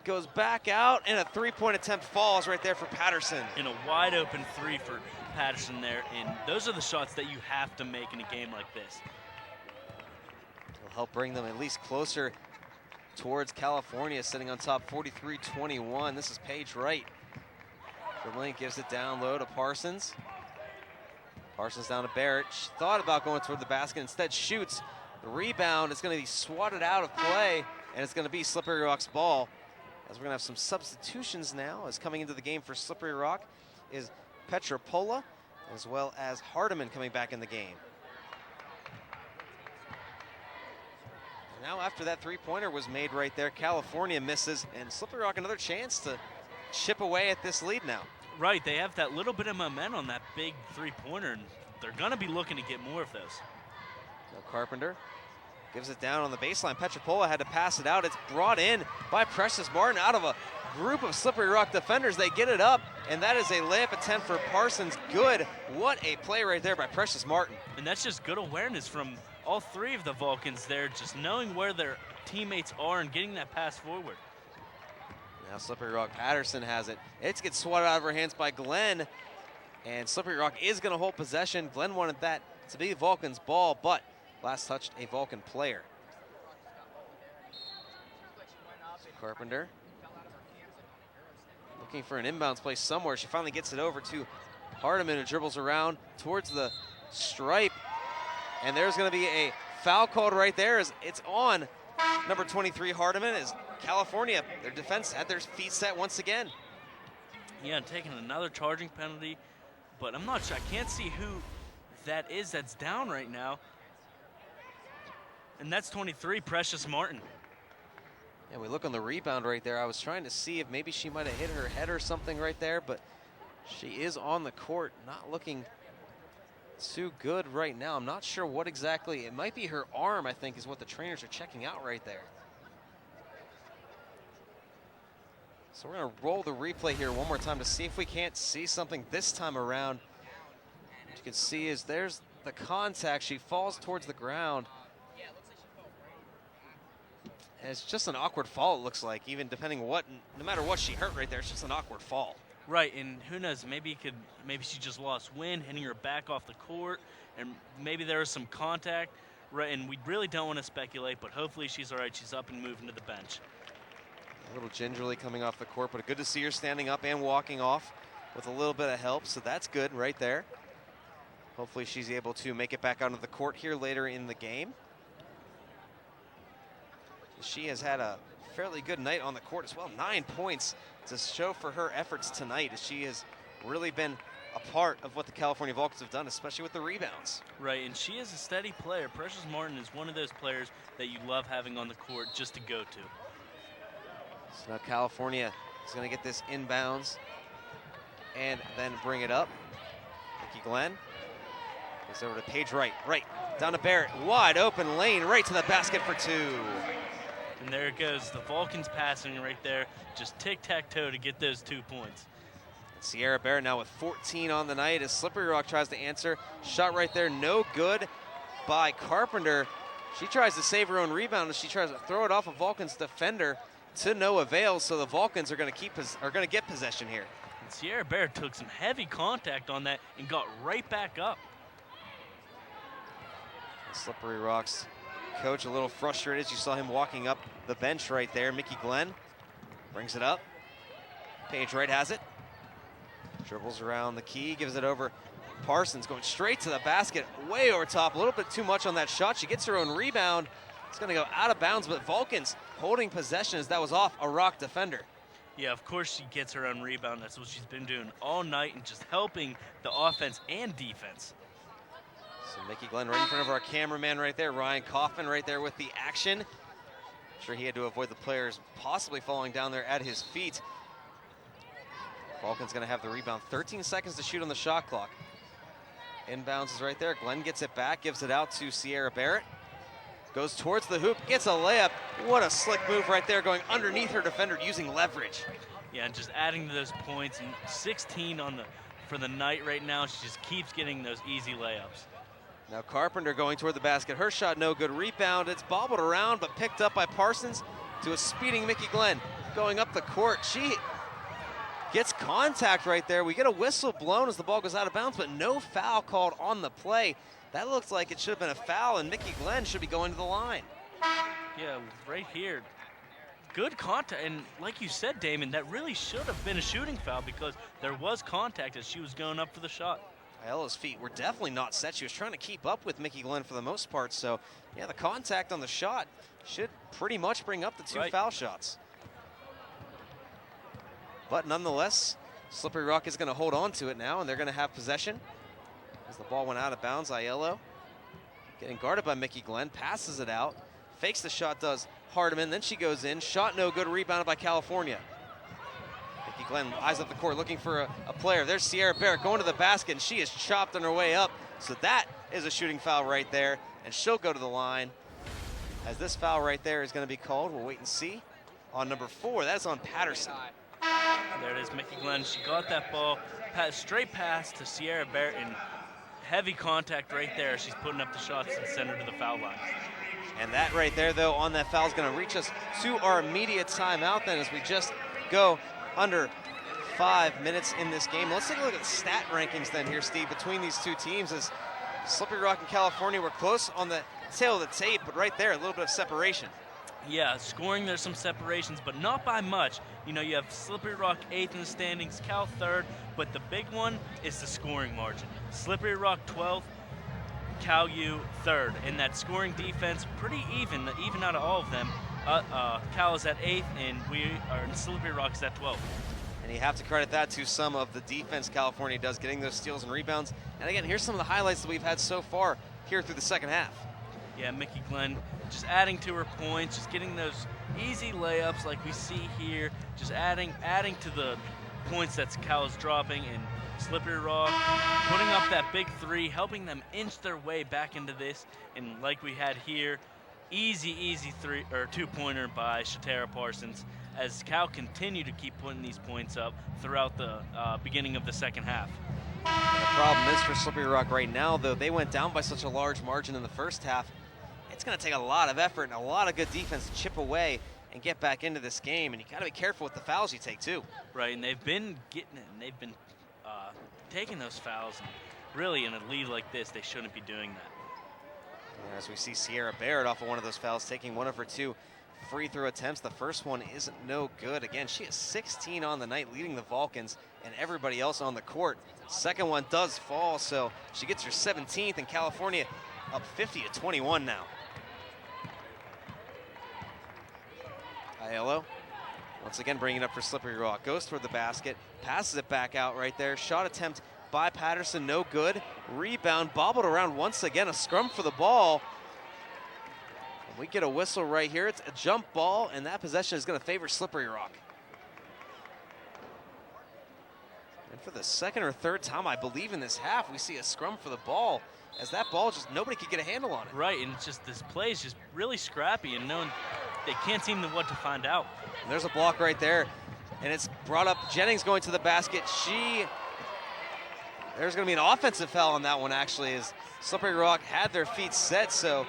Goes back out, and a three-point attempt falls right there for Patterson. In a wide open three for Patterson there, and those are the shots that you have to make in a game like this. It'll help bring them at least closer towards California, sitting on top 43-21. This is Paige Wright. Link gives it down low to Parsons. Parsons down to Barrett. She thought about going toward the basket, instead shoots. The rebound is going to be swatted out of play, and it's going to be Slippery Rock's ball. As we're going to have some substitutions now, as coming into the game for Slippery Rock is Petra Pola, as well as Hardiman coming back in the game. And now after that three-pointer was made right there, California misses, and Slippery Rock another chance to chip away at this lead now. Right, they have that little bit of momentum on that big three-pointer, and they're going to be looking to get more of those. So Carpenter gives it down on the baseline. Petropola had to pass it out. It's brought in by Precious Martin out of a group of Slippery Rock defenders. They get it up, and that is a layup attempt for Parsons. Good. What a play right there by Precious Martin. And that's just good awareness from all three of the Vulcans there, just knowing where their teammates are and getting that pass forward. Now Slippery Rock Patterson has it. It gets swatted out of her hands by Glenn, and Slippery Rock is going to hold possession. Glenn wanted that to be Vulcan's ball, but last touched a Vulcan player. So Carpenter looking for an inbounds play somewhere. She finally gets it over to Hardiman, who dribbles around towards the stripe. And there's going to be a foul called right there as it's on number 23 Hardiman, as California, their defense had their feet set once again. Yeah, taking another charging penalty, but I'm not sure. I can't see who that is that's down right now. And that's 23, Precious Martin. Yeah, we look on the rebound right there. I was trying to see if maybe she might have hit her head or something right there, but she is on the court, not looking too good right now. I'm not sure what exactly. It might be her arm, I think, is what the trainers are checking out right there. So we're going to roll the replay here one more time to see if we can't see something this time around. What you can see is there's the contact. She falls towards the ground. And it's just an awkward fall, it looks like, even depending what, no matter what she hurt right there, it's just an awkward fall. Right, and who knows, maybe she just lost wind, hitting her back off the court, and maybe there was some contact, right, and we really don't want to speculate, but hopefully she's all right. She's up and moving to the bench. A little gingerly coming off the court, but good to see her standing up and walking off with a little bit of help, so that's good right there. Hopefully she's able to make it back onto the court here later in the game. She has had a fairly good night on the court as well. 9 points to show for her efforts tonight, as she has really been a part of what the California Vulcans have done, especially with the rebounds. Right, and she is a steady player. Precious Martin is one of those players that you love having on the court just to go to. So now California is going to get this inbounds and then bring it up. Nikki Glenn goes over to Paige Wright. Right, down to Barrett. Wide open lane, right to the basket for two. And there it goes, the Vulcans passing right there, just tic-tac-toe to get those 2 points. Sierra Barrett now with 14 on the night as Slippery Rock tries to answer. Shot right there, no good by Carpenter. She tries to save her own rebound, and she tries to throw it off a Vulcans defender to no avail, so the Vulcans are going to get possession here. And Sierra Barrett took some heavy contact on that and got right back up. Slippery Rock's coach a little frustrated. You saw him walking up the bench right there. Mickey Glenn brings it up. Paige Wright has it. Dribbles around the key, gives it over. Parsons going straight to the basket, way over top. A little bit too much on that shot. She gets her own rebound. It's going to go out of bounds, but Vulcans holding possession as that was off a Rock defender. Yeah, of course she gets her own rebound. That's what she's been doing all night and just helping the offense and defense. So Mickey Glenn right in front of our cameraman right there. Ryan Kaufman right there with the action. Sure he had to avoid the players possibly falling down there at his feet. Vulcan's going to have the rebound. 13 seconds to shoot on the shot clock. Inbounds is right there. Glenn gets it back, gives it out to Sierra Barrett. Goes towards the hoop, gets a layup. What a slick move right there, going underneath her defender using leverage. Yeah, and just adding to those points, and 16 on the for the night right now. She just keeps getting those easy layups. Now Carpenter going toward the basket. Her shot no good. Rebound. It's bobbled around but picked up by Parsons to a speeding Mickey Glenn going up the court. She gets contact right there. We get a whistle blown as the ball goes out of bounds, but no foul called on the play. That looks like it should have been a foul, and Mickey Glenn should be going to the line. Yeah, right here. Good contact, and like you said, Damon, that really should have been a shooting foul because there was contact as she was going up for the shot. Ayala's feet were definitely not set. She was trying to keep up with Mickey Glenn for the most part, so yeah, the contact on the shot should pretty much bring up the two foul shots. But nonetheless, Slippery Rock is going to hold on to it now, and they're going to have possession. As the ball went out of bounds, Aiello getting guarded by Mickey Glenn, passes it out, fakes the shot, does Hardiman, then she goes in, shot no good, rebounded by California. Mickey Glenn eyes up the court looking for a player. There's Sierra Barrett going to the basket, and she is chopped on her way up. So that is a shooting foul right there, and she'll go to the line. As this foul right there is going to be called, we'll wait and see. On number 4, that's on Patterson. There it is, Mickey Glenn. She got that ball, straight pass to Sierra Barrett, and heavy contact right there. She's putting up the shots and send her to the foul line. And that right there, though, on that foul is going to reach us to our immediate timeout then as we just go under 5 minutes in this game. Let's take a look at the stat rankings then here, Steve, between these two teams as Slippery Rock and California were close on the tail of the tape, but right there, a little bit of separation. Yeah, scoring, there's some separations, but not by much. You know, you have Slippery Rock 8th in the standings, Cal 3rd, but the big one is the scoring margin. Slippery Rock 12th, Cal U 3rd. In that scoring defense, pretty even out of all of them. Cal is at 8th, and Slippery Rock is at 12th. And you have to credit that to some of the defense California does, getting those steals and rebounds. And again, here's some of the highlights that we've had so far here through the second half. Yeah, Mickey Glenn just adding to her points, just getting those easy layups like we see here, just adding to the points that Cal is dropping, and Slippery Rock putting up that big 3, helping them inch their way back into this. And like we had here, easy 2-pointer by Shatara Parsons as Cal continue to keep putting these points up throughout the beginning of the second half. The problem is for Slippery Rock right now, though, they went down by such a large margin in the first half. It's going to take a lot of effort and a lot of good defense to chip away and get back into this game, and you got to be careful with the fouls you take too. Right, and they've been taking those fouls, and really in a lead like this, they shouldn't be doing that. As we see Sierra Barrett off of one of those fouls, taking one of her 2 free throw attempts. The first one isn't no good. Again, she is 16 on the night, leading the Vulcans and everybody else on the court. Second one does fall, so she gets her 17th, and California up 50-21 now. Aiello, once again bringing it up for Slippery Rock. Goes toward the basket, passes it back out right there. Shot attempt by Patterson, no good. Rebound, bobbled around once again. A scrum for the ball. And we get a whistle right here. It's a jump ball, and that possession is going to favor Slippery Rock. And for the second or third time, I believe, in this half, we see a scrum for the ball, as that ball just, nobody could get a handle on it. Right, and it's just, this play is just really scrappy, and they can't seem to what to find out. And there's a block right there, and it's brought up. Jennings going to the basket. There's going to be an offensive foul on that one, actually, as Slippery Rock had their feet set, so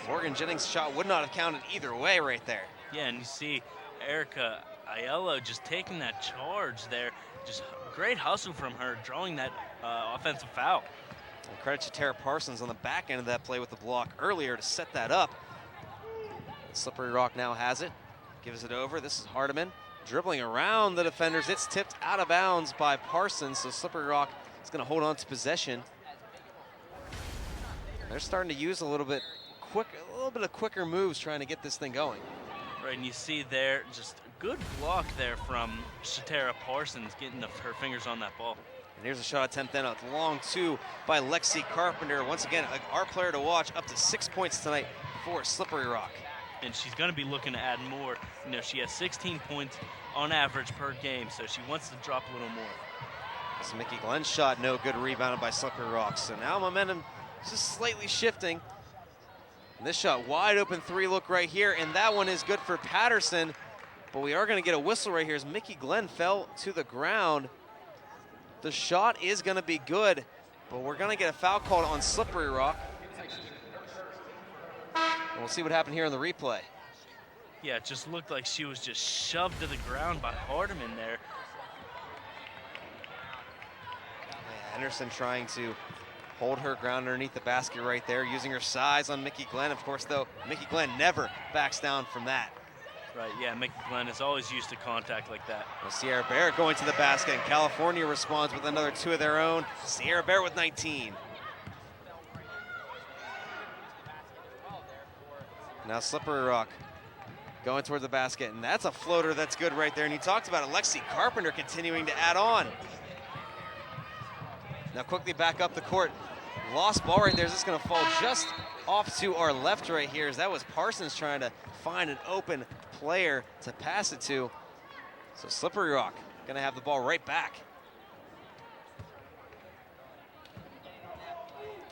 Morgan Jennings' shot would not have counted either way right there. Yeah, and you see Erica Aiello just taking that charge there. Just great hustle from her, drawing that offensive foul. And credit to Tara Parsons on the back end of that play with the block earlier to set that up. Slippery Rock now has it, gives it over. This is Hardiman dribbling around the defenders. It's tipped out of bounds by Parsons, so Slippery Rock is going to hold on to possession. And they're starting to use a little bit of quicker moves trying to get this thing going. Right, and you see there just a good block there from Shatara Parsons, getting her fingers on that ball. And here's a shot attempt then, a long 2 by Lexi Carpenter. Once again, our player to watch, up to 6 points tonight for Slippery Rock. And she's going to be looking to add more. You know, she has 16 points on average per game, so she wants to drop a little more. This Mickey Glenn shot, no good, rebounded by Slippery Rock. So now momentum is just slightly shifting. And this shot, wide open 3 look right here, and that one is good for Patterson. But we are going to get a whistle right here as Mickey Glenn fell to the ground. The shot is going to be good, but we're going to get a foul called on Slippery Rock. And we'll see what happened here in the replay. Yeah, it just looked like she was just shoved to the ground by Hardiman there. Yeah, Henderson trying to hold her ground underneath the basket right there, using her size on Mickey Glenn. Of course, though, Mickey Glenn never backs down from that. Right, yeah, Mickey Glenn is always used to contact like that. Well, Sierra Barrett going to the basket, and California responds with another 2 of their own. Sierra Barrett with 19. Now Slippery Rock going toward the basket, and that's a floater that's good right there. And you talked about Alexi Carpenter continuing to add on. Now quickly back up the court. Lost ball right there. Is this going to fall just off to our left right here, as that was Parsons trying to find an open player to pass it to. So Slippery Rock going to have the ball right back.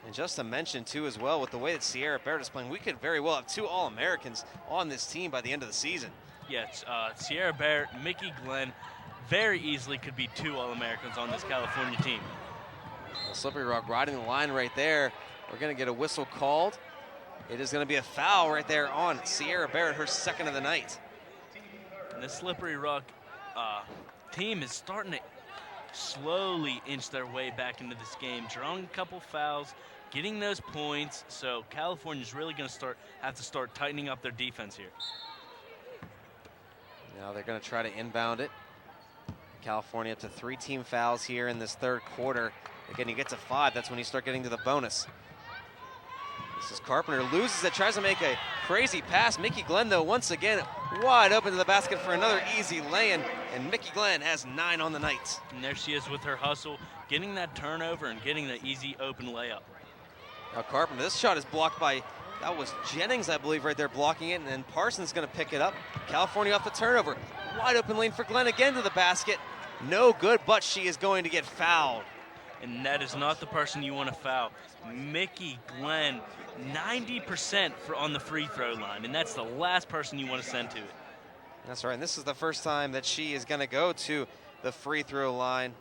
And just to mention too as well, with the way that Sierra Barrett is playing, we could very well have 2 All-Americans on this team by the end of the season. Yeah, Sierra Barrett, Mickey Glenn, very easily could be 2 All-Americans on this California team. Well, Slippery Rock riding the line right there. We're going to get a whistle called. It is going to be a foul right there on Sierra Barrett, her 2nd of the night. And the Slippery Rock team is starting to slowly inch their way back into this game, drawing a couple fouls, getting those points. So California's really going to have to start tightening up their defense here. Now they're going to try to inbound it. California up to 3 team fouls here in this 3rd quarter. Again, you get to 5, that's when you start getting to the bonus. This is Carpenter, loses it, tries to make a crazy pass. Mickey Glenn, though, once again, wide open to the basket for another easy lay-in, and Mickey Glenn has 9 on the night. And there she is with her hustle, getting that turnover and getting the easy open layup. Now Carpenter, this shot is blocked by, that was Jennings, I believe, right there blocking it, and then Parsons going to pick it up. California off the turnover. Wide open lane for Glenn again to the basket. No good, but she is going to get fouled. And that is not the person you want to foul. Mickey Glenn, 90% on the free throw line, and that's the last person you want to send to it. That's right, and this is the first time that she is going to go to the free throw line.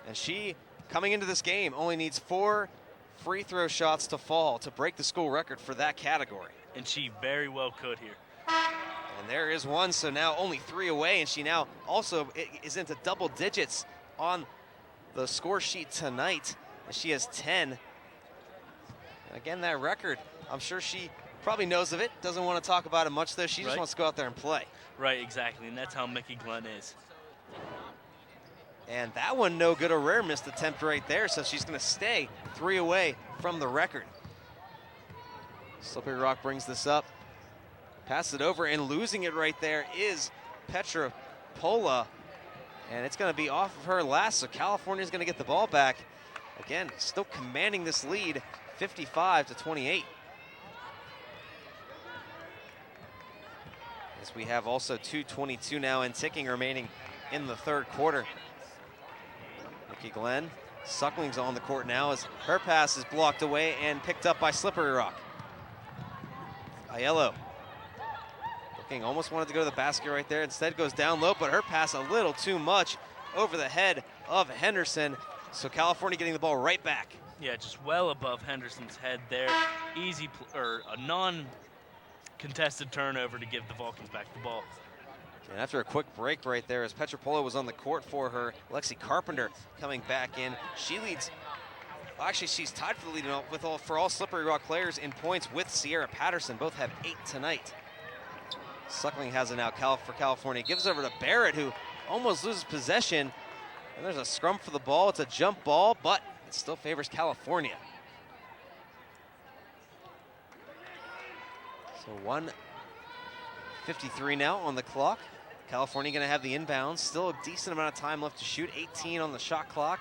And she, coming into this game, only needs 4 free throw shots to fall to break the school record for that category. And she very well could here. And there is one, so now only 3 away, and she now also is into double digits on the score sheet tonight. And she has 10. And again, that record, I'm sure she probably knows of it, doesn't want to talk about it much though. She just wants to go out there and play. Right, exactly, and that's how Mickey Glenn is. And that one no good, a rare missed attempt right there, so she's going to stay 3 away from the record. Slippery Rock brings this up, pass it over, and losing it right there is Petra Pola. And it's going to be off of her last, so California's going to get the ball back. Again, still commanding this lead, 55-28. As we have also 2:22 now and ticking remaining in the 3rd quarter. Mickey Glenn, Suckling's on the court now as her pass is blocked away and picked up by Slippery Rock. Aiello looking, almost wanted to go to the basket right there. Instead goes down low, but her pass a little too much over the head of Henderson. So California getting the ball right back. Yeah, just well above Henderson's head there. Easy, or a non-contested turnover to give the Vulcans back the ball. And after a quick break right there, as Petropola was on the court for her, Lexi Carpenter coming back in. She leads, actually she's tied for the lead for all Slippery Rock players in points with Sierra Patterson. Both have 8 tonight. Suckling has it now for California. Gives over to Barrett, who almost loses possession. And there's a scrum for the ball. It's a jump ball, but it still favors California. So 1:53 now on the clock. California going to have the inbounds. Still a decent amount of time left to shoot. 18 on the shot clock.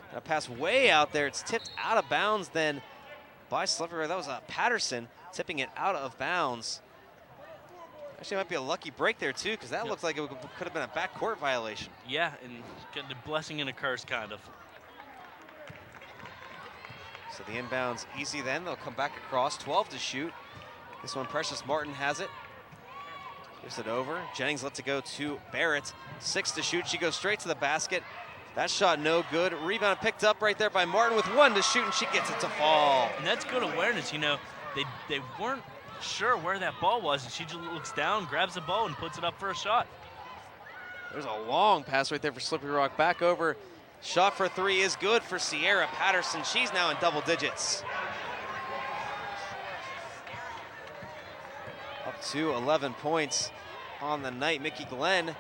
And a pass way out there. It's tipped out of bounds then by Slippery. That was Patterson tipping it out of bounds. Actually, it might be a lucky break there, too, because that looked like it could have been a backcourt violation. Yeah, and getting a blessing and a curse, kind of. So the inbounds easy then. They'll come back across. 12 to shoot. This one, Precious Martin has it. Gives it over. Jennings lets it go to Barrett. 6 to shoot. She goes straight to the basket. That shot no good. Rebound picked up right there by Martin with 1 to shoot, and she gets it to fall. And that's good awareness. You know, they weren't sure where that ball was, and she just looks down, grabs the ball, and puts it up for a shot. There's a long pass right there for Slippery Rock. Back over. Shot for 3 is good for Sierra Patterson. She's now in double digits. Up to 11 points on the night. Mickey Glenn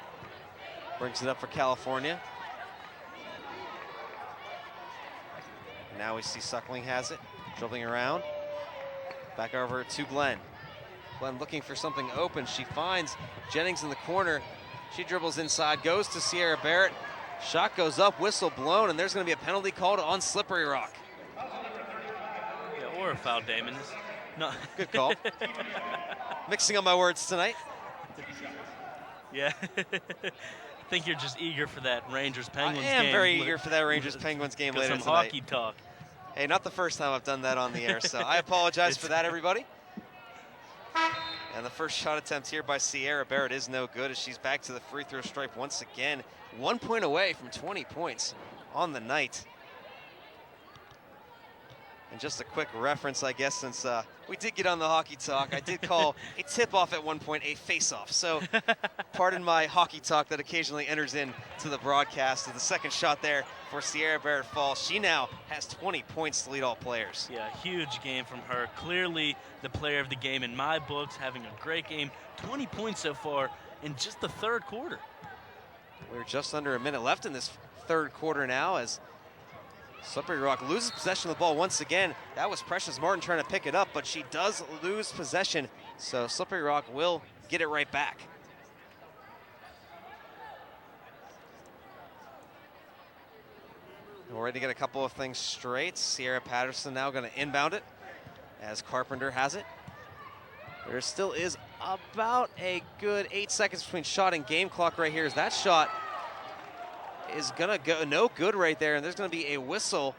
brings it up for California. Now we see Suckling has it, dribbling around. Back over to Glenn. Glenn looking for something open. She finds Jennings in the corner. She dribbles inside, goes to Sierra Barrett. Shot goes up, whistle blown, and there's going to be a penalty called on Slippery Rock. Yeah, or a foul, Damon. No. Good call. Mixing up my words tonight. Yeah. I think you're just eager for that Rangers-Penguins game. I am very eager for that Rangers-Penguins game later tonight. Some hockey talk. Hey, not the first time I've done that on the air, so I apologize for that, everybody. And the first shot attempt here by Sierra Barrett is no good as she's back to the free throw stripe once again. 1 point away from 20 points on the night. And just a quick reference, I guess, since we did get on the hockey talk, I did call a tip-off at one point a face-off. So pardon my hockey talk that occasionally enters into the broadcast. The second shot there for Sierra Barrett falls. She now has 20 points to lead all players. Yeah, huge game from her. Clearly the player of the game in my books, having a great game. 20 points so far in just the third quarter. We're just under a minute left in this third quarter now as Slippery Rock loses possession of the ball once again. That was Precious Martin trying to pick it up, but she does lose possession. So Slippery Rock will get it right back. And we're ready to get a couple of things straight. Sierra Patterson now going to inbound it as Carpenter has it. There still is about a good 8 seconds between shot and game clock right here as that shot is gonna go no good right there, and there's gonna be a whistle.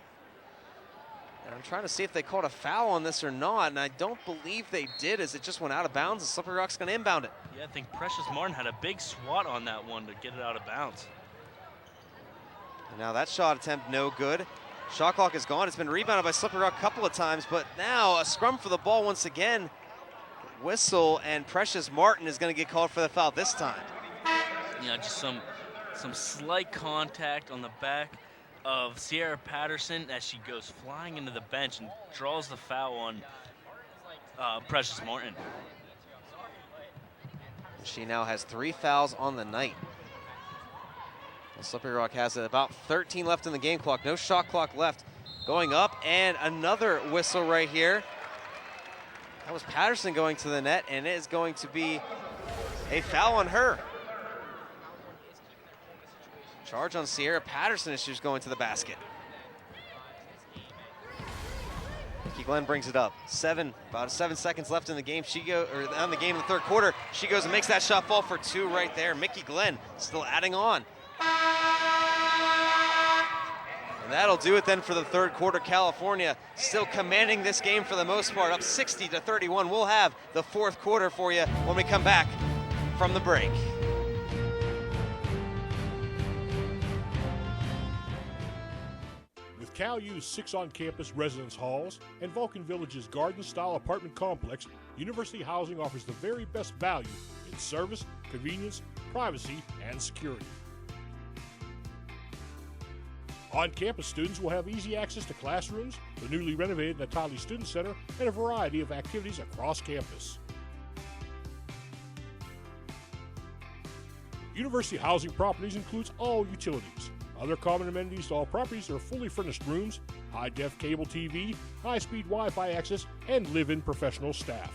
And I'm trying to see if they called a foul on this or not, and I don't believe they did as it just went out of bounds, and Slippery Rock's gonna inbound it. Yeah, I think Precious Martin had a big swat on that one to get it out of bounds. And now that shot attempt no good. Shot clock is gone. It's been rebounded by Slippery Rock a couple of times, but now a scrum for the ball once again. Whistle, and Precious Martin is gonna get called for the foul this time. Yeah, just some slight contact on the back of Sierra Patterson as she goes flying into the bench and draws the foul on Precious Martin. She now has 3 fouls on the night. Well, Slippery Rock has about 13 left in the game clock. No shot clock left. Going up, and another whistle right here. That was Patterson going to the net, and it is going to be a foul on her. Charge on Sierra Patterson as she's going to the basket. Mickey Glenn brings it up. About 7 seconds left in the game. On the game in the third quarter. She goes and makes that shot fall for 2 right there. Mickey Glenn still adding on. And that'll do it then for the third quarter. California still commanding this game for the most part, up 60-31. We'll have the fourth quarter for you when we come back from the break. With Cal U's 6 on-campus residence halls and Vulcan Village's garden-style apartment complex, University Housing offers the very best value in service, convenience, privacy, and security. On-campus students will have easy access to classrooms, the newly renovated Natali Student Center, and a variety of activities across campus. University Housing Properties includes all utilities. Other common amenities to all properties are fully furnished rooms, high-def cable TV, high-speed Wi-Fi access, and live-in professional staff.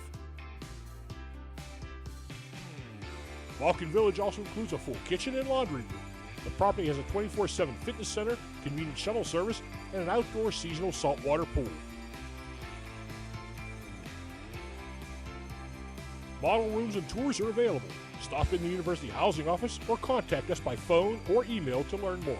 Vulcan Village also includes a full kitchen and laundry room. The property has a 24/7 fitness center, convenient shuttle service, and an outdoor seasonal saltwater pool. Model rooms and tours are available. Stop in the University Housing Office or contact us by phone or email to learn more.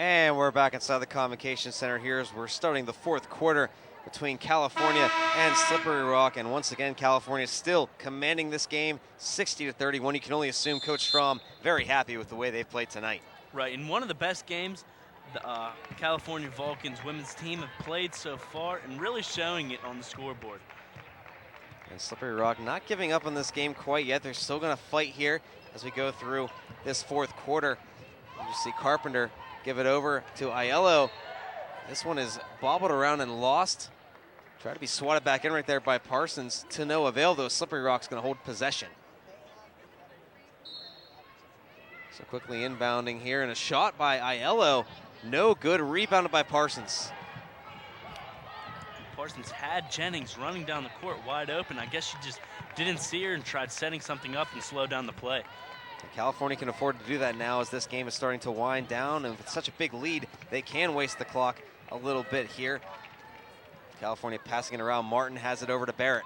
And we're back inside the Convocation Center here as we're starting the fourth quarter between California and Slippery Rock. And once again, California still commanding this game 60-31. You can only assume Coach Strom very happy with the way they've played tonight. Right, and one of the best games the California Vulcans women's team have played so far, and really showing it on the scoreboard. And Slippery Rock not giving up on this game quite yet. They're still going to fight here as we go through this fourth quarter. You see Carpenter give it over to Aiello. This one is bobbled around and lost. Try to be swatted back in right there by Parsons to no avail, though. Slippery Rock's going to hold possession. So quickly inbounding here, and a shot by Aiello. No good, rebounded by Parsons. Parsons had Jennings running down the court wide open. I guess she just didn't see her and tried setting something up and slowed down the play. California can afford to do that now as this game is starting to wind down, and with such a big lead, they can waste the clock a little bit here. California passing it around. Martin has it over to Barrett.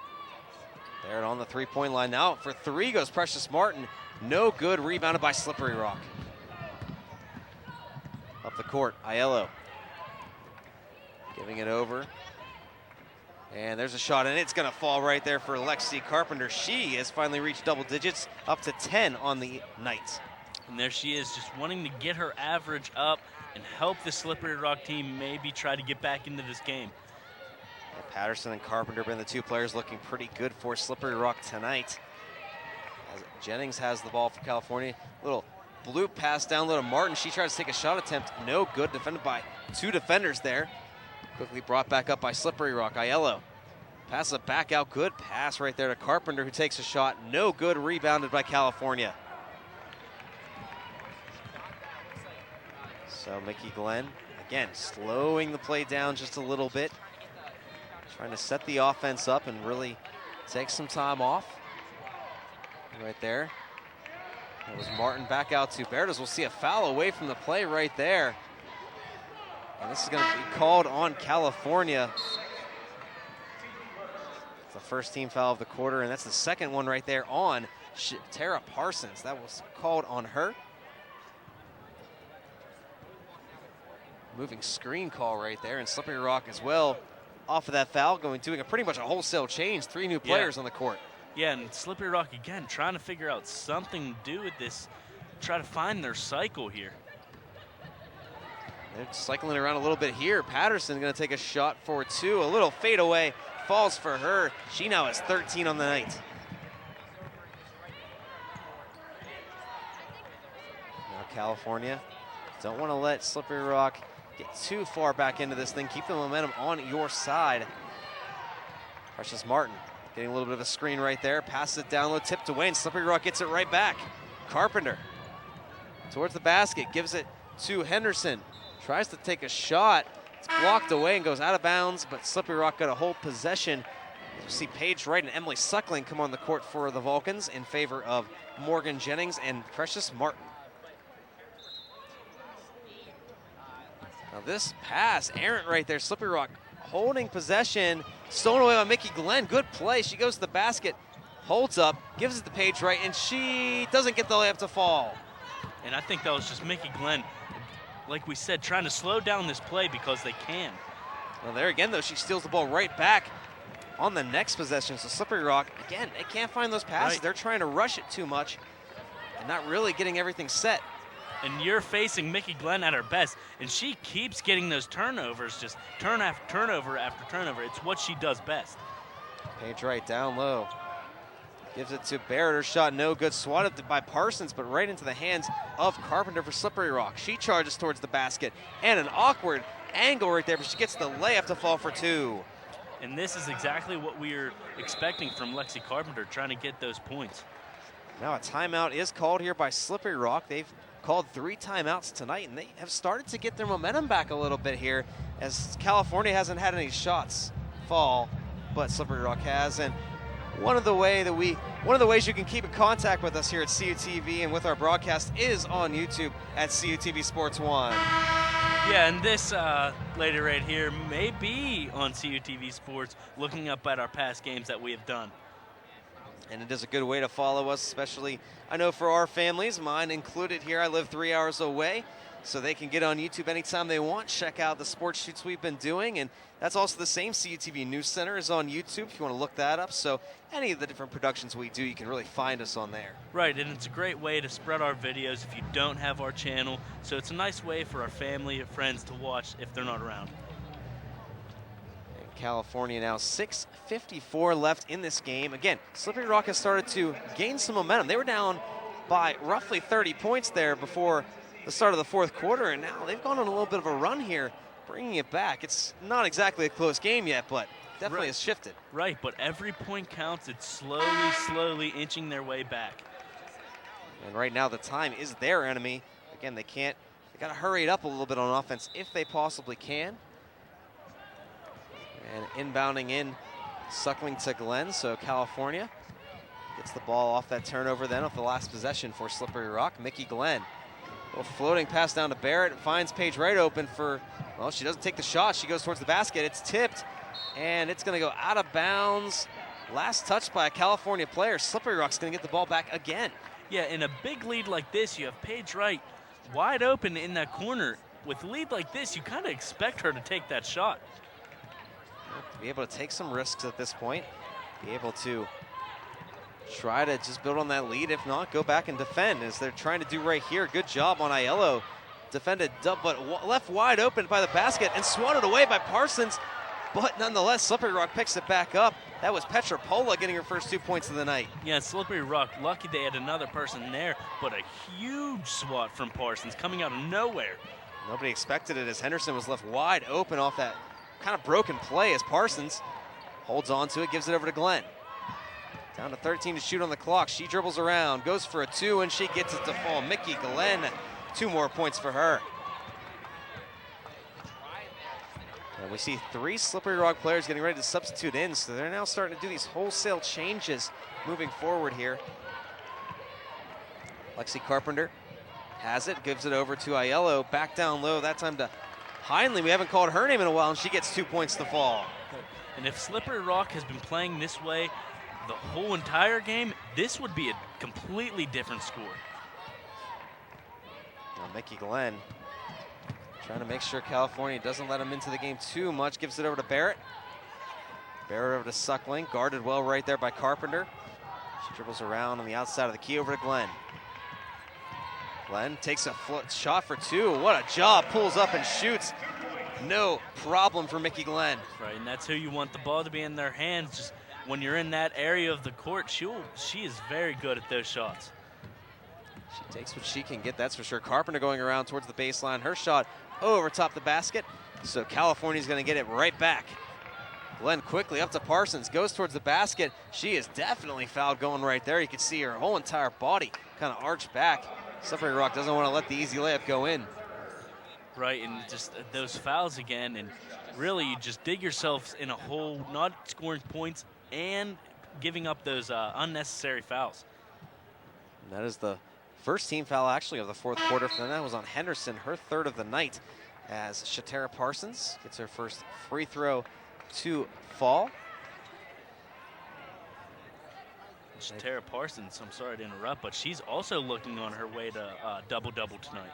Barrett on the three-point line. Now for three goes Precious Martin. No good, rebounded by Slippery Rock. Up the court, Aiello giving it over. And there's a shot, and it's going to fall right there for Lexi Carpenter. She has finally reached double digits, up to 10 on the night. And there she is, just wanting to get her average up and help the Slippery Rock team maybe try to get back into this game. And Patterson and Carpenter been the two players looking pretty good for Slippery Rock tonight. As Jennings has the ball for California. Little blue pass down low to Martin. She tries to take a shot attempt. No good, defended by two defenders there. Quickly brought back up by Slippery Rock. Aiello passes it back out. Good pass right there to Carpenter, who takes a shot. No good, rebounded by California. So Mickey Glenn, again, slowing the play down just a little bit. Trying to set the offense up and really take some time off. Right there. It was Martin back out to Barrett, as we'll see a foul away from the play right there. And this is going to be called on California. It's the first team foul of the quarter, and that's the second one right there on Tara Parsons. That was called on her. Moving screen call right there, and Slippery Rock as well off of that foul, doing pretty much a wholesale change. Three new players on the court. Yeah, and Slippery Rock again trying to figure out something to do with this, try to find their cycle here. They're cycling around a little bit here. Patterson going to take a shot for two. A little fadeaway falls for her. She now has 13 on the night. Now California don't want to let Slippery Rock get too far back into this thing. Keep the momentum on your side. Precious Martin getting a little bit of a screen right there. Passes it down low, tipped away, and Slippery Rock gets it right back. Carpenter towards the basket, gives it to Henderson. Tries to take a shot. It's blocked away and goes out of bounds, but Slippery Rock got a hold possession. You see Paige Wright and Emily Suckling come on the court for the Vulcans in favor of Morgan Jennings and Precious Martin. Now this pass, errant right there. Slippery Rock holding possession. Stolen away by Mickey Glenn. Good play. She goes to the basket, holds up, gives it to Paige Wright, and she doesn't get the layup to fall. And I think that was just Mickey Glenn, like we said, trying to slow down this play because they can. Well, there again, though, she steals the ball right back on the next possession. So Slippery Rock, again, they can't find those passes. Right. They're trying to rush it too much and not really getting everything set. And you're facing Mickey Glenn at her best, and she keeps getting those turnovers, just turn after turnover after turnover. It's what she does best. Paige Wright down low. Gives it to Barrett. Her shot no good. Swatted by Parsons, but right into the hands of Carpenter for Slippery Rock. She charges towards the basket. And an awkward angle right there, but she gets the layup to fall for two. And this is exactly what we are expecting from Lexi Carpenter, trying to get those points. Now a timeout is called here by Slippery Rock. They've called 3 timeouts tonight, and they have started to get their momentum back a little bit here, as California hasn't had any shots fall, but Slippery Rock has. And one of the ways you can keep in contact with us here at CUTV and with our broadcast is on YouTube at CUTV Sports 1. Yeah, and this lady right here may be on CUTV Sports, looking up at our past games that we have done. And it is a good way to follow us, especially, I know, for our families, mine included here. I live 3 hours away. so they can get on YouTube anytime they want, check out the sports shoots we've been doing, and that's also the same. CUTV News Center is on YouTube if you want to look that up. So any of the different productions we do, you can really find us on there. Right, and it's a great way to spread our videos if you don't have our channel. So it's a nice way for our family and friends to watch if they're not around. And California now 6:54 left in this game. Again, Slippery Rock has started to gain some momentum. They were down by roughly 30 points there before the start of the fourth quarter, and now they've gone on a little bit of a run here, bringing it back. It's not exactly a close game yet, but definitely has shifted. Right, but every point counts. It's slowly inching their way back. And right now the time is their enemy. Again, they got to hurry it up a little bit on offense if they possibly can. And inbounding in, suckling to Glenn, so California gets the ball off that turnover then off the last possession for Slippery Rock. Mickey Glenn. A little floating pass down to Barrett. Finds Paige Wright open for, well, she doesn't take the shot. She goes towards the basket. It's tipped, and it's going to go out of bounds. Last touch by a California player. Slippery Rock's going to get the ball back again. Yeah, in a big lead like this, you have Paige Wright wide open in that corner. With a lead like this, you kind of expect her to take that shot. To be able to take some risks at this point. Be able to try to just build on that lead. If not, go back and defend as they're trying to do right here. Good job on Aiello. Defended, but left wide open by the basket and swatted away by Parsons. But nonetheless, Slippery Rock picks it back up. That was Petra Pola getting her first 2 points of the night. Yeah, Slippery Rock, lucky they had another person there, but a huge swat from Parsons coming out of nowhere. Nobody expected it as Henderson was left wide open off that kind of broken play as Parsons holds on to it, gives it over to Glenn. Down to 13 to shoot on the clock. She dribbles around, goes for a 2, and she gets it to fall. Mickey Glenn, 2 more points for her. And we see 3 Slippery Rock players getting ready to substitute in, so they're now starting to do these wholesale changes moving forward here. Lexi Carpenter has it, gives it over to Aiello, back down low, that time to Heinley. We haven't called her name in a while, and she gets 2 points to fall. And if Slippery Rock has been playing this way the whole entire game, this would be a completely different score. Now Mickey Glenn trying to make sure California doesn't let him into the game too much. Gives it over to Barrett. Barrett over to Suckling, guarded well right there by Carpenter. She dribbles around on the outside of the key over to Glenn. Glenn takes a shot for 2. What a job, pulls up and shoots. No problem for Mickey Glenn. Right, and that's who you want the ball to be in their hands. Just when you're in that area of the court, she is very good at those shots. She takes what she can get, that's for sure. Carpenter going around towards the baseline. Her shot over top the basket. So California's going to get it right back. Glenn quickly up to Parsons, goes towards the basket. She is definitely fouled going right there. You can see her whole entire body kind of arched back. Slippery Rock doesn't want to let the easy layup go in. Right, and just those fouls again, and really you just dig yourselves in a hole, not scoring points and giving up those unnecessary fouls. And that is the first team foul actually of the fourth quarter for them. That was on Henderson, her 3rd of the night, as Shatara Parsons gets her first free throw to fall. Shatara Parsons, I'm sorry to interrupt, but she's also looking on her way to double-double tonight.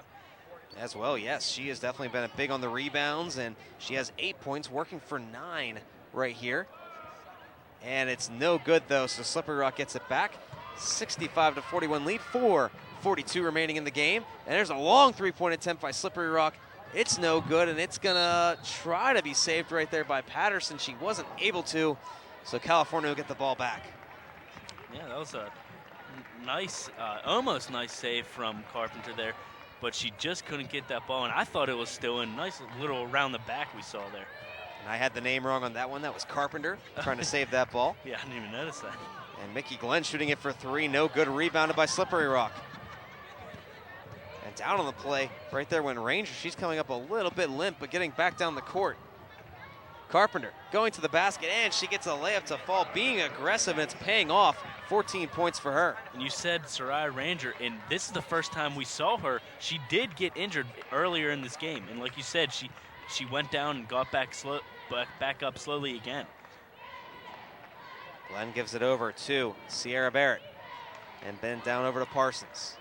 As well, yes, she has definitely been big on the rebounds, and she has 8 points, working for 9 right here. And it's no good though, so Slippery Rock gets it back. 65-41 lead, 4:42 remaining in the game. And there's a long 3-point attempt by Slippery Rock. It's no good, and it's gonna try to be saved right there by Patterson. She wasn't able to, so California will get the ball back. Yeah, that was a nice, almost nice save from Carpenter there, but she just couldn't get that ball, and I thought it was still in. Nice little around the back we saw there. And I had the name wrong on that one. That was Carpenter trying to save that ball. Yeah, I didn't even notice that. And Mickey Glenn shooting it for 3, no good, rebounded by Slippery Rock. And down on the play, right there went Ranger. She's coming up a little bit limp, but getting back down the court. Carpenter going to the basket, and she gets a layup to fall, being aggressive, and it's paying off. 14 points for her. And you said Sarai Ranger, and this is the first time we saw her. She did get injured earlier in this game, and like you said, she went down and got back up slowly again. Glenn gives it over to Sierra Barrett, and then down over to Parsons.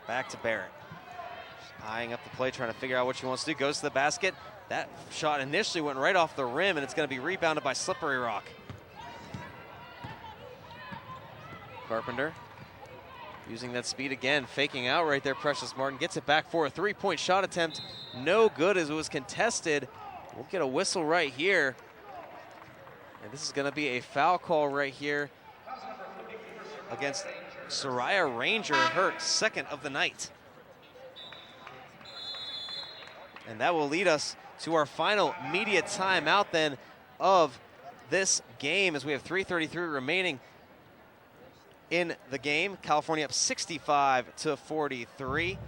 Back to Barrett. Eyeing up the play, trying to figure out what she wants to do. Goes to the basket. That shot initially went right off the rim, and it's going to be rebounded by Slippery Rock. Carpenter using that speed again, faking out right there. Precious Martin gets it back for a three-point shot attempt. No good as it was contested. We'll get a whistle right here. And this is going to be a foul call right here against Soraya Ranger, her second of the night. And that will lead us to our final media timeout then of this game, as we have 3:33 remaining in the game. California up 65-43.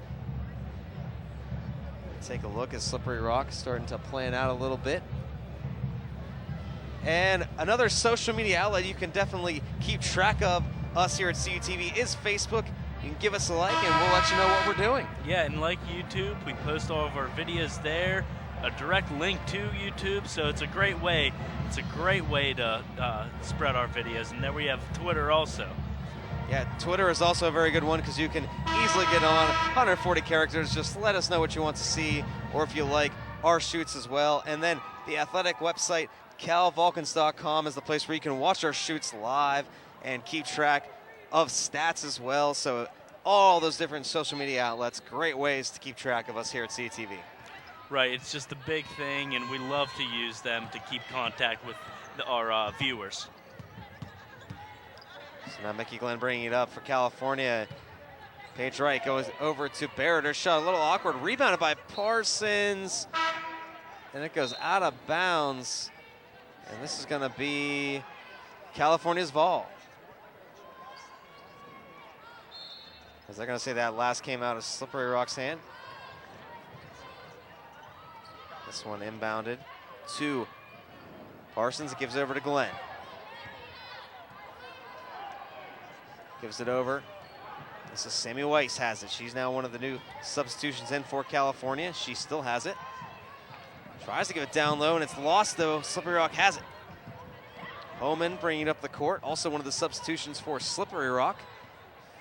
Take a look at Slippery Rock starting to plan out a little bit. And another social media outlet you can definitely keep track of us here at CUTV is Facebook. You can give us a like and we'll let you know what we're doing. Yeah, and like YouTube, we post all of our videos there, a direct link to YouTube, so it's a great way. It's a great way to spread our videos. And then we have Twitter also. Yeah, Twitter is also a very good one because you can easily get on 140 characters. Just let us know what you want to see, or if you like our shoots as well. And then the athletic website, calvulcans.com, is the place where you can watch our shoots live and keep track of stats as well. So all those different social media outlets, great ways to keep track of us here at CTV. Right, it's just a big thing, and we love to use them to keep contact with our viewers. So now Mickey Glenn bringing it up for California. Paige Wright goes over to Barrett. Her shot a little awkward, rebounded by Parsons, and it goes out of bounds. And this is going to be California's ball. Is that going to say that last came out of Slippery Rock's hand? This one inbounded to Parsons. It gives it over to Glenn. Gives it over. This is Sammy Weiss has it. She's now one of the new substitutions in for California. She still has it. Tries to give it down low, and it's lost, though. Slippery Rock has it. Homan bringing it up the court. Also one of the substitutions for Slippery Rock.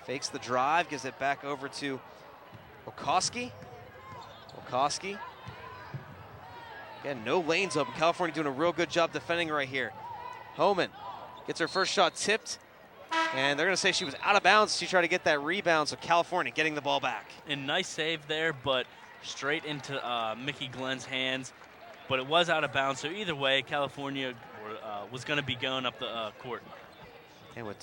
Fakes the drive, gives it back over to Okoski. Okoski. Again, no lanes open. California doing a real good job defending right here. Homan gets her first shot tipped, and they're going to say she was out of bounds. She tried to get that rebound, so California getting the ball back. And nice save there, but straight into Mickey Glenn's hands. But it was out of bounds, so either way, California was going to be going up the court. And with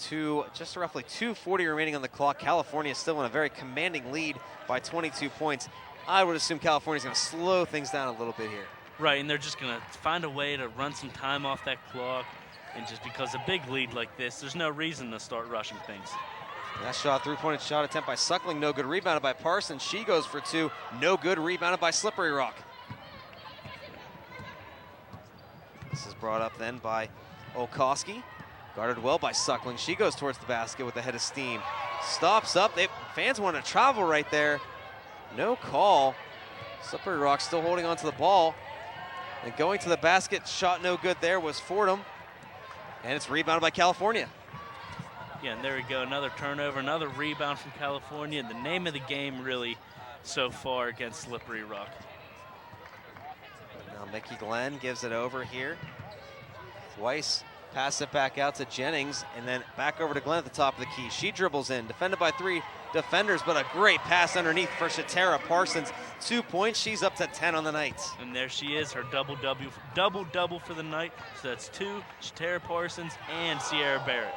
just roughly 2:40 remaining on the clock, California is still in a very commanding lead by 22 points. I would assume California's going to slow things down a little bit here. Right, and they're just going to find a way to run some time off that clock. And just because a big lead like this, there's no reason to start rushing things. That shot, three-point shot attempt by Suckling, no good. Rebounded by Parsons. She goes for two, no good. Rebounded by Slippery Rock. This is brought up then by Okoski. Guarded well by Suckling. She goes towards the basket with a head of steam. Stops up. Fans want to travel right there. No call. Slippery Rock still holding on to the ball. And going to the basket, shot no good there was Fordham. And it's rebounded by California. Yeah, and there we go, another turnover, another rebound from California. The name of the game really so far against Slippery Rock. Now Mickey Glenn gives it over here. Weiss passes it back out to Jennings, and then back over to Glenn at the top of the key. She dribbles in, defended by three defenders, but a great pass underneath for Shatara Parsons. 2 points, she's up to 10 on the night. And there she is, her double-double for the night. So that's two, Shatara Parsons and Sierra Barrett.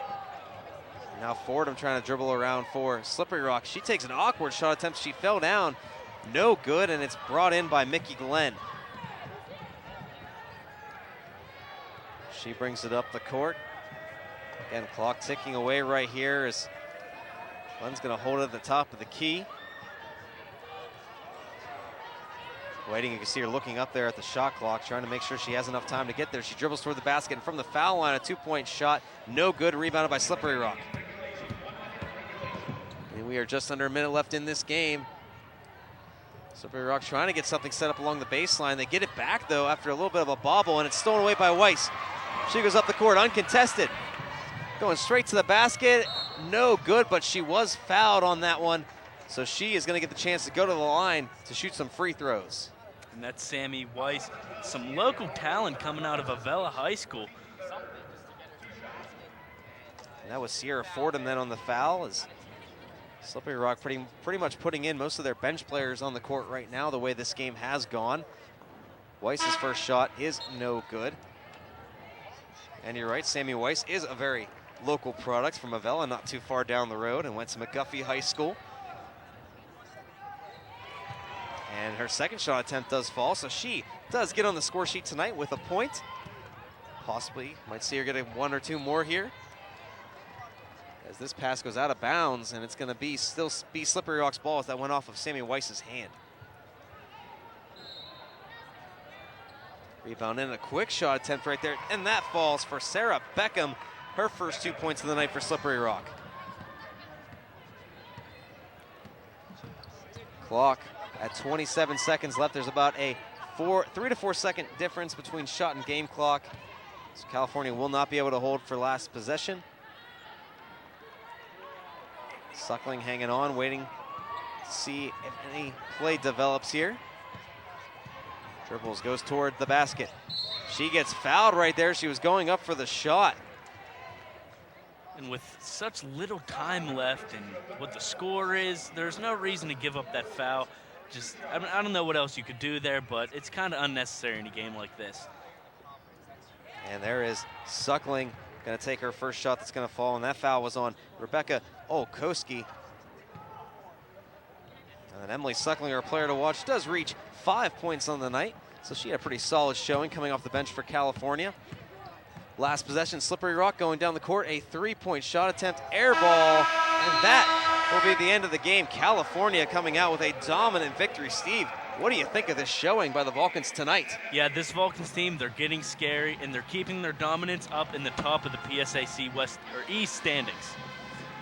Now Fordham trying to dribble around for Slippery Rock. She takes an awkward shot attempt. She fell down. No good, and it's brought in by Mickey Glenn. She brings it up the court. Again, clock ticking away right here as Glenn's going to hold it at the top of the key. Waiting, you can see her looking up there at the shot clock, trying to make sure she has enough time to get there. She dribbles toward the basket, and from the foul line, a two-point shot. No good, rebounded by Slippery Rock. And we are just under a minute left in this game. Slippery Rock trying to get something set up along the baseline. They get it back, though, after a little bit of a bobble, and it's stolen away by Weiss. She goes up the court, uncontested. Going straight to the basket. No good, but she was fouled on that one. So she is going to get the chance to go to the line to shoot some free throws. And that's Sammy Weiss, some local talent coming out of Avella High School. And that was Sierra Fordham then on the foul, as Slippery Rock pretty much putting in most of their bench players on the court right now, the way this game has gone. Weiss's first shot is no good. And you're right, Sammy Weiss is a very local product from Avella, not too far down the road, and went to McGuffey High School. And her second shot attempt does fall, so she does get on the score sheet tonight with a point. Possibly might see her get one or two more here, as this pass goes out of bounds, and it's going to still be Slippery Rock's ball as that went off of Sammy Weiss's hand. Rebound in, a quick shot attempt right there, and that falls for Sarah Beckham, her first 2 points of the night for Slippery Rock. Clock at 27 seconds left. There's about a 3 to 4 second difference between shot and game clock. So California will not be able to hold for last possession. Suckling hanging on, waiting to see if any play develops here. Dribbles, goes toward the basket. She gets fouled right there. She was going up for the shot. And with such little time left and what the score is, there's no reason to give up that foul. Just, I don't know what else you could do there, but it's kind of unnecessary in a game like this. And there is Suckling, going to take her first shot that's going to fall, and that foul was on Rebecca Olkowski. And then Emily Suckling, our player to watch, does reach 5 points on the night, so she had a pretty solid showing coming off the bench for California. Last possession, Slippery Rock going down the court, a 3-point shot attempt, air ball, and that will be the end of the game. California coming out with a dominant victory. Steve, what do you think of this showing by the Vulcans tonight? Yeah, this Vulcans team, they're getting scary, and they're keeping their dominance up in the top of the PSAC West or East standings.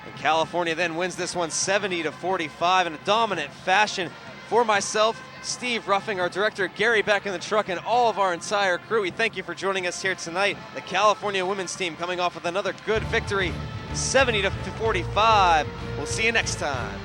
And California then wins this one 70-45 in a dominant fashion. For myself, Steve Ruffing, our director, Gary back in the truck, and all of our entire crew, we thank you for joining us here tonight. The California women's team coming off with another good victory, 70-45. We'll see you next time.